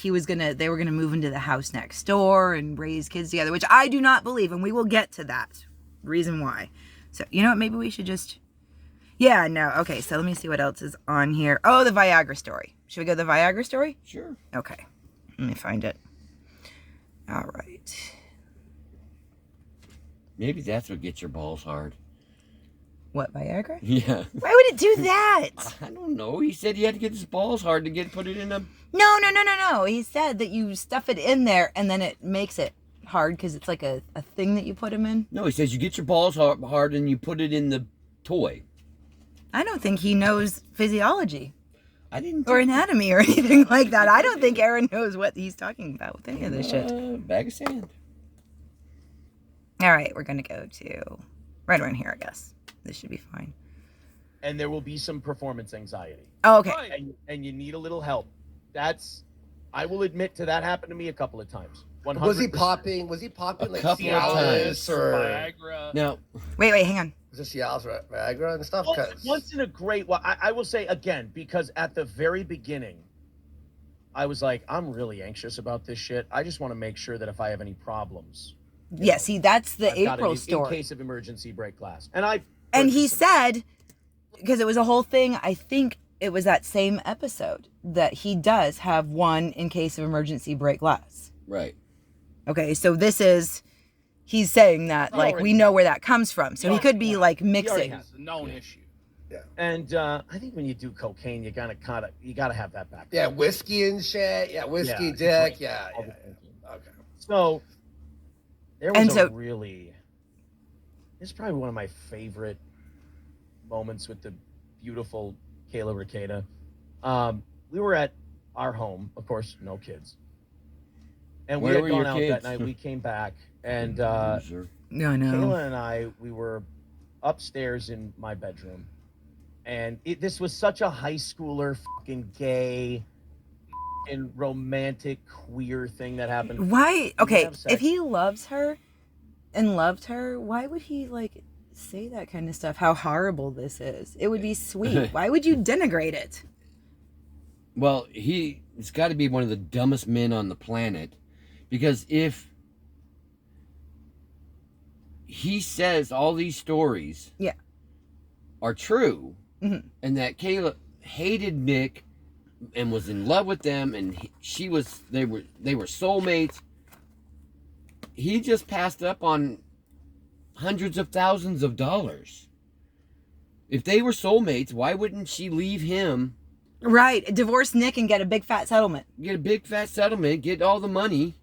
they were gonna move into the house next door and raise kids together, which I do not believe, and we will get to that reason why. So, you know what? Maybe we should just. Yeah, no. Okay, so let me see what else is on here. Oh, the Viagra story. Should we go to the Viagra story? Sure. Okay, let me find it. All right. Maybe that's what gets your balls hard. What, Viagra? Yeah. Why would it do that? I don't know. He said he had to get his balls hard to put it in a... No. He said that you stuff it in there and then it makes it hard because it's like a thing that you put them in. No, he says you get your balls hard and you put it in the toy. I don't think he knows physiology I didn't... or anatomy or anything like that. I don't think Aaron knows what he's talking about with any of this shit. Bag of sand. All right, we're going to go to right around here, I guess. This should be fine. And there will be some performance anxiety. Oh, okay. Right. And you need a little help. I will admit to that happened to me a couple of times. 100%. Was he popping like couple of times. Cialis or Viagra. Now, Wait, hang on. was it Cialis or Viagra and stuff? 'Cause- Once in a great while, I will say again, because at the very beginning, I was like, I'm really anxious about this shit. I just want to make sure that if I have any problems, Yeah, see, that's the I've got April in story. case of emergency break glass. And he said, because it was a whole thing, I think it was that same episode, that he does have one in case of emergency break glass. right. Okay, so he's saying that, like, we know where that comes from. So he could be, like, already mixing. has. It's a known issue. And I think when you do cocaine, you gotta have that back. Yeah, whiskey and shit. Yeah, whiskey, Yeah, dick. right. Yeah, All yeah, the thinking. yeah. Okay. So there And was so- this is probably one of my favorite moments with the beautiful Kayla Rekieta. We were at our home, of course, no kids. And we Where had were gone your out kids? that night. We came back, and Loser. No, no. Kayla and I, we were upstairs in my bedroom, and this was such a high schooler, fucking gay, and romantic, queer thing that happened. Why? Okay, have sex. if he loves her and loved her, why would he, like, say that kind of stuff? How horrible this is. It would be sweet. Why would you denigrate it? Well, it's got to be one of the dumbest men on the planet, because if he says all these stories Yeah. are true, Mhm. and that Kayla hated Nick and was in love with them, and they were soulmates, he just passed up on hundreds of thousands of dollars. If they were soulmates, why wouldn't she leave him, Right. Divorce Nick and get a big fat settlement. get a big fat settlement, get all the money,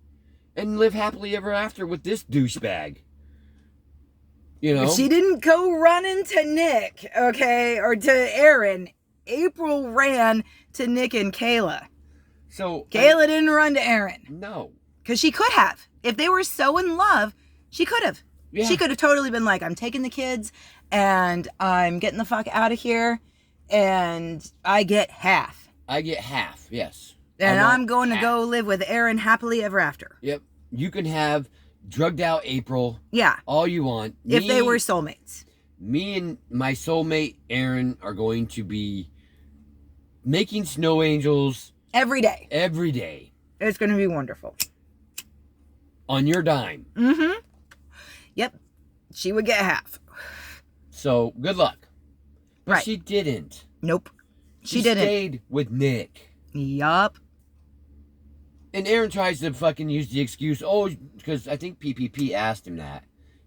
and live happily ever after with this douchebag? You know? She didn't go running to Nick, okay, or to Aaron. April ran to Nick and Kayla. So Kayla didn't run to Aaron. no. Because she could have. If they were so in love, she could have. Yeah. She could have totally been like, I'm taking the kids and I'm getting the fuck out of here and I get half. I get half, yes. And I want I'm going to half. go live with Aaron happily ever after. Yep. You can have drugged out April Yeah. all you want. If they were soulmates. Me and my soulmate Aaron are going to be making snow angels Every day. every day It's going to be wonderful. on your dime. Mm-hmm. Yep. She would get half. So good luck. But Right. she didn't. Nope. She didn't. Stayed with Nick. Yup. And Aaron tries to fucking use the excuse, because I think PPP asked him that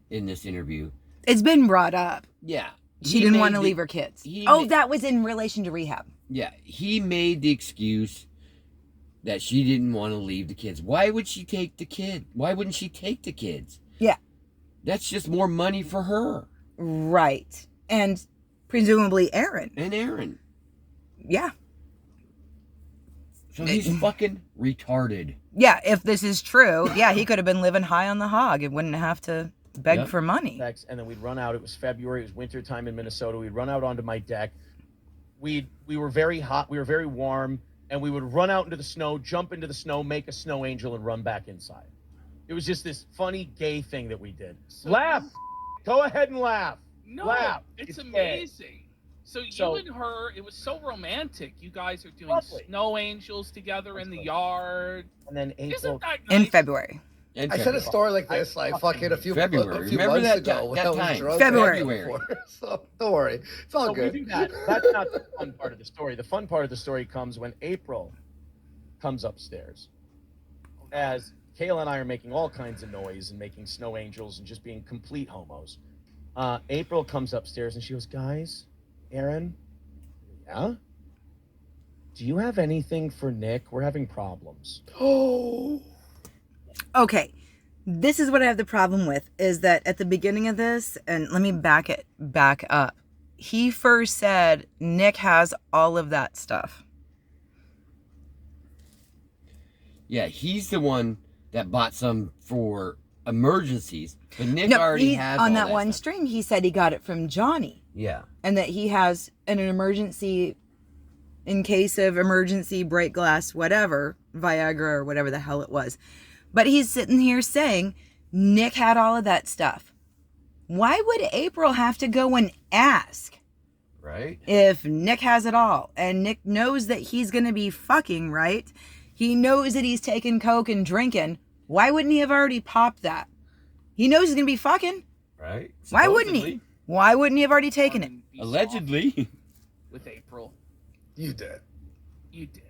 in this interview. It's been brought up. Yeah. She He didn't made want to the- leave her kids. he Oh, ma- that was in relation to rehab. Yeah, he made the excuse that she didn't want to leave the kids. Why would she take the kid? Why wouldn't she take the kids? Yeah. That's just more money for her. Right. And presumably Aaron. And Aaron. Yeah. So he's fucking retarded. Yeah, if this is true, yeah, he could have been living high on the hog and wouldn't have to beg for money. And then we'd run out. It was February. It was winter time in Minnesota. We'd run out onto my deck. We were very hot. We were very warm. And we would run out into the snow, jump into the snow, make a snow angel, and run back inside. It was just this funny gay thing that we did. So Laugh. Go ahead and laugh. No, Laugh. it's gay. amazing. So you and her, it was so romantic. You guys are doing snow angels together in the yard. And then April. Isn't that nice? In February. I said a story like this, like fucking a few February. Remember months that, ago. that time. February. So don't worry, it's all good. We do that. That's not the fun part of the story. The fun part of the story comes when April comes upstairs, as Kayla and I are making all kinds of noise and making snow angels and just being complete homos. April comes upstairs and she goes, "Guys, Aaron, yeah? Do you have anything for Nick? We're having problems." Oh. Okay, this is what I have the problem with, is that at the beginning of this, and let me back up. He first said Nick has all of that stuff. Yeah, he's the one that bought some for emergencies, but Nick already has on all that one stuff. stream. He said he got it from Johnny, Yeah. and that he has an emergency, in case of emergency, break glass, whatever, Viagra or whatever the hell it was. But he's sitting here saying Nick had all of that stuff. Why would April have to go and ask Right? if Nick has it all? And Nick knows that he's going to be fucking, right? He knows that he's taking coke and drinking. Why wouldn't he have already popped that? He knows he's going to be fucking. Right? Why wouldn't he? Supposedly. Why wouldn't he have already taken it? Be Allegedly. soft with April. You did. You did.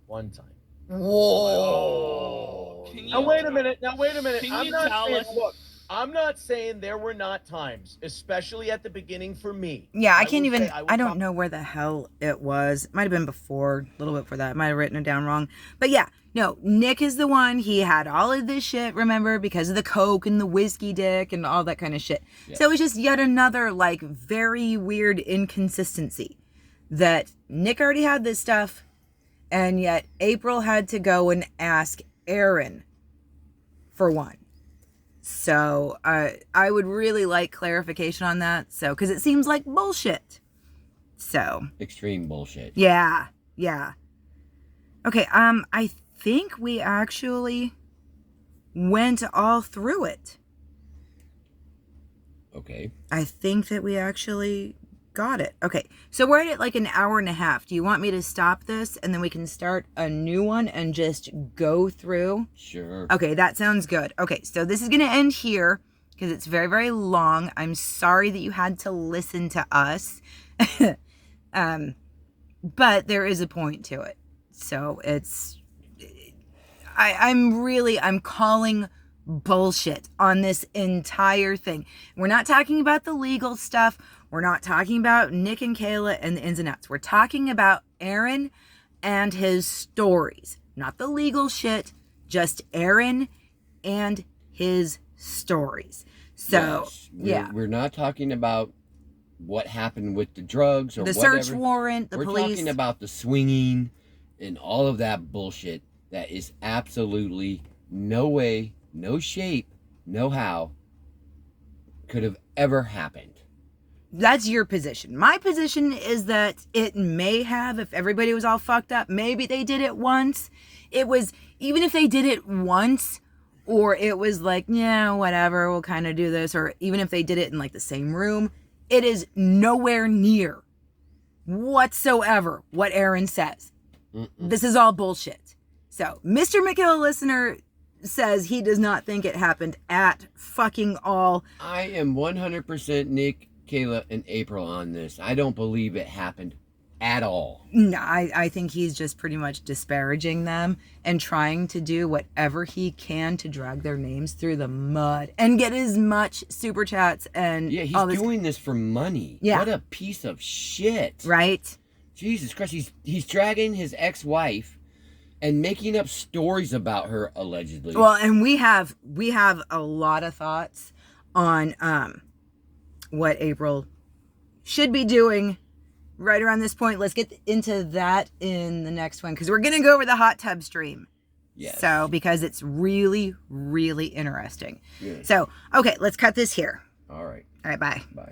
One time. Whoa. Can you Now wait a minute. Can I'm you not tell saying, us- look, I'm not saying there were not times, especially at the beginning for me. Yeah, I will can't even, say will I don't come- know where the hell it was. It might have been before, a little bit before that. I might have written it down wrong. But yeah, no, Nick is the one. He had all of this shit, remember, because of the coke and the whiskey dick and all that kind of shit. Yeah. So it was just yet another, like, very weird inconsistency that Nick already had this stuff, and yet April had to go and ask Aaron for one. So I would really like clarification on that. So, because it seems like bullshit. So Extreme bullshit. yeah. Okay. I think we actually went all through it. Okay. I think that we actually got it. Okay. So we're at like an hour and a half. Do you want me to stop this and then we can start a new one and just go through? Sure. Okay, that sounds good. Okay, so this is going to end here because it's very, very long. I'm sorry that you had to listen to us. But there is a point to it. So I'm calling bullshit on this entire thing. We're not talking about the legal stuff. We're not talking about Nick and Kayla and the ins and outs. We're talking about Aaron and his stories. Not the legal shit, just Aaron and his stories. So, Yes, we're not talking about what happened with the drugs or the whatever. search warrant, the We're police. talking about the swinging and all of that bullshit that is absolutely no way, no shape, no how could have ever happened. That's your position. My position is that it may have, if everybody was all fucked up, maybe they did it once. It was, even if they did it once, or it was like, yeah, whatever, we'll kind of do this, or even if they did it in like the same room, it is nowhere near whatsoever what Aaron says. This is all bullshit. So, Mr. McKill-a-listener says he does not think it happened at fucking all. I am 100% Nick, Kayla, and April on this. I don't believe it happened at all. No, I think he's just pretty much disparaging them and trying to do whatever he can to drag their names through the mud and get as much super chats and Yeah, he's all this, doing this for money. Yeah. What a piece of shit. right? Jesus Christ, he's dragging his ex-wife and making up stories about her allegedly. Well, and we have a lot of thoughts on what April should be doing right around this point. Let's get into that in the next one, because we're going to go over the hot tub stream. Yes. So, because it's really, really interesting. Yes. So, okay, let's cut this here. All right. All right, bye. Bye.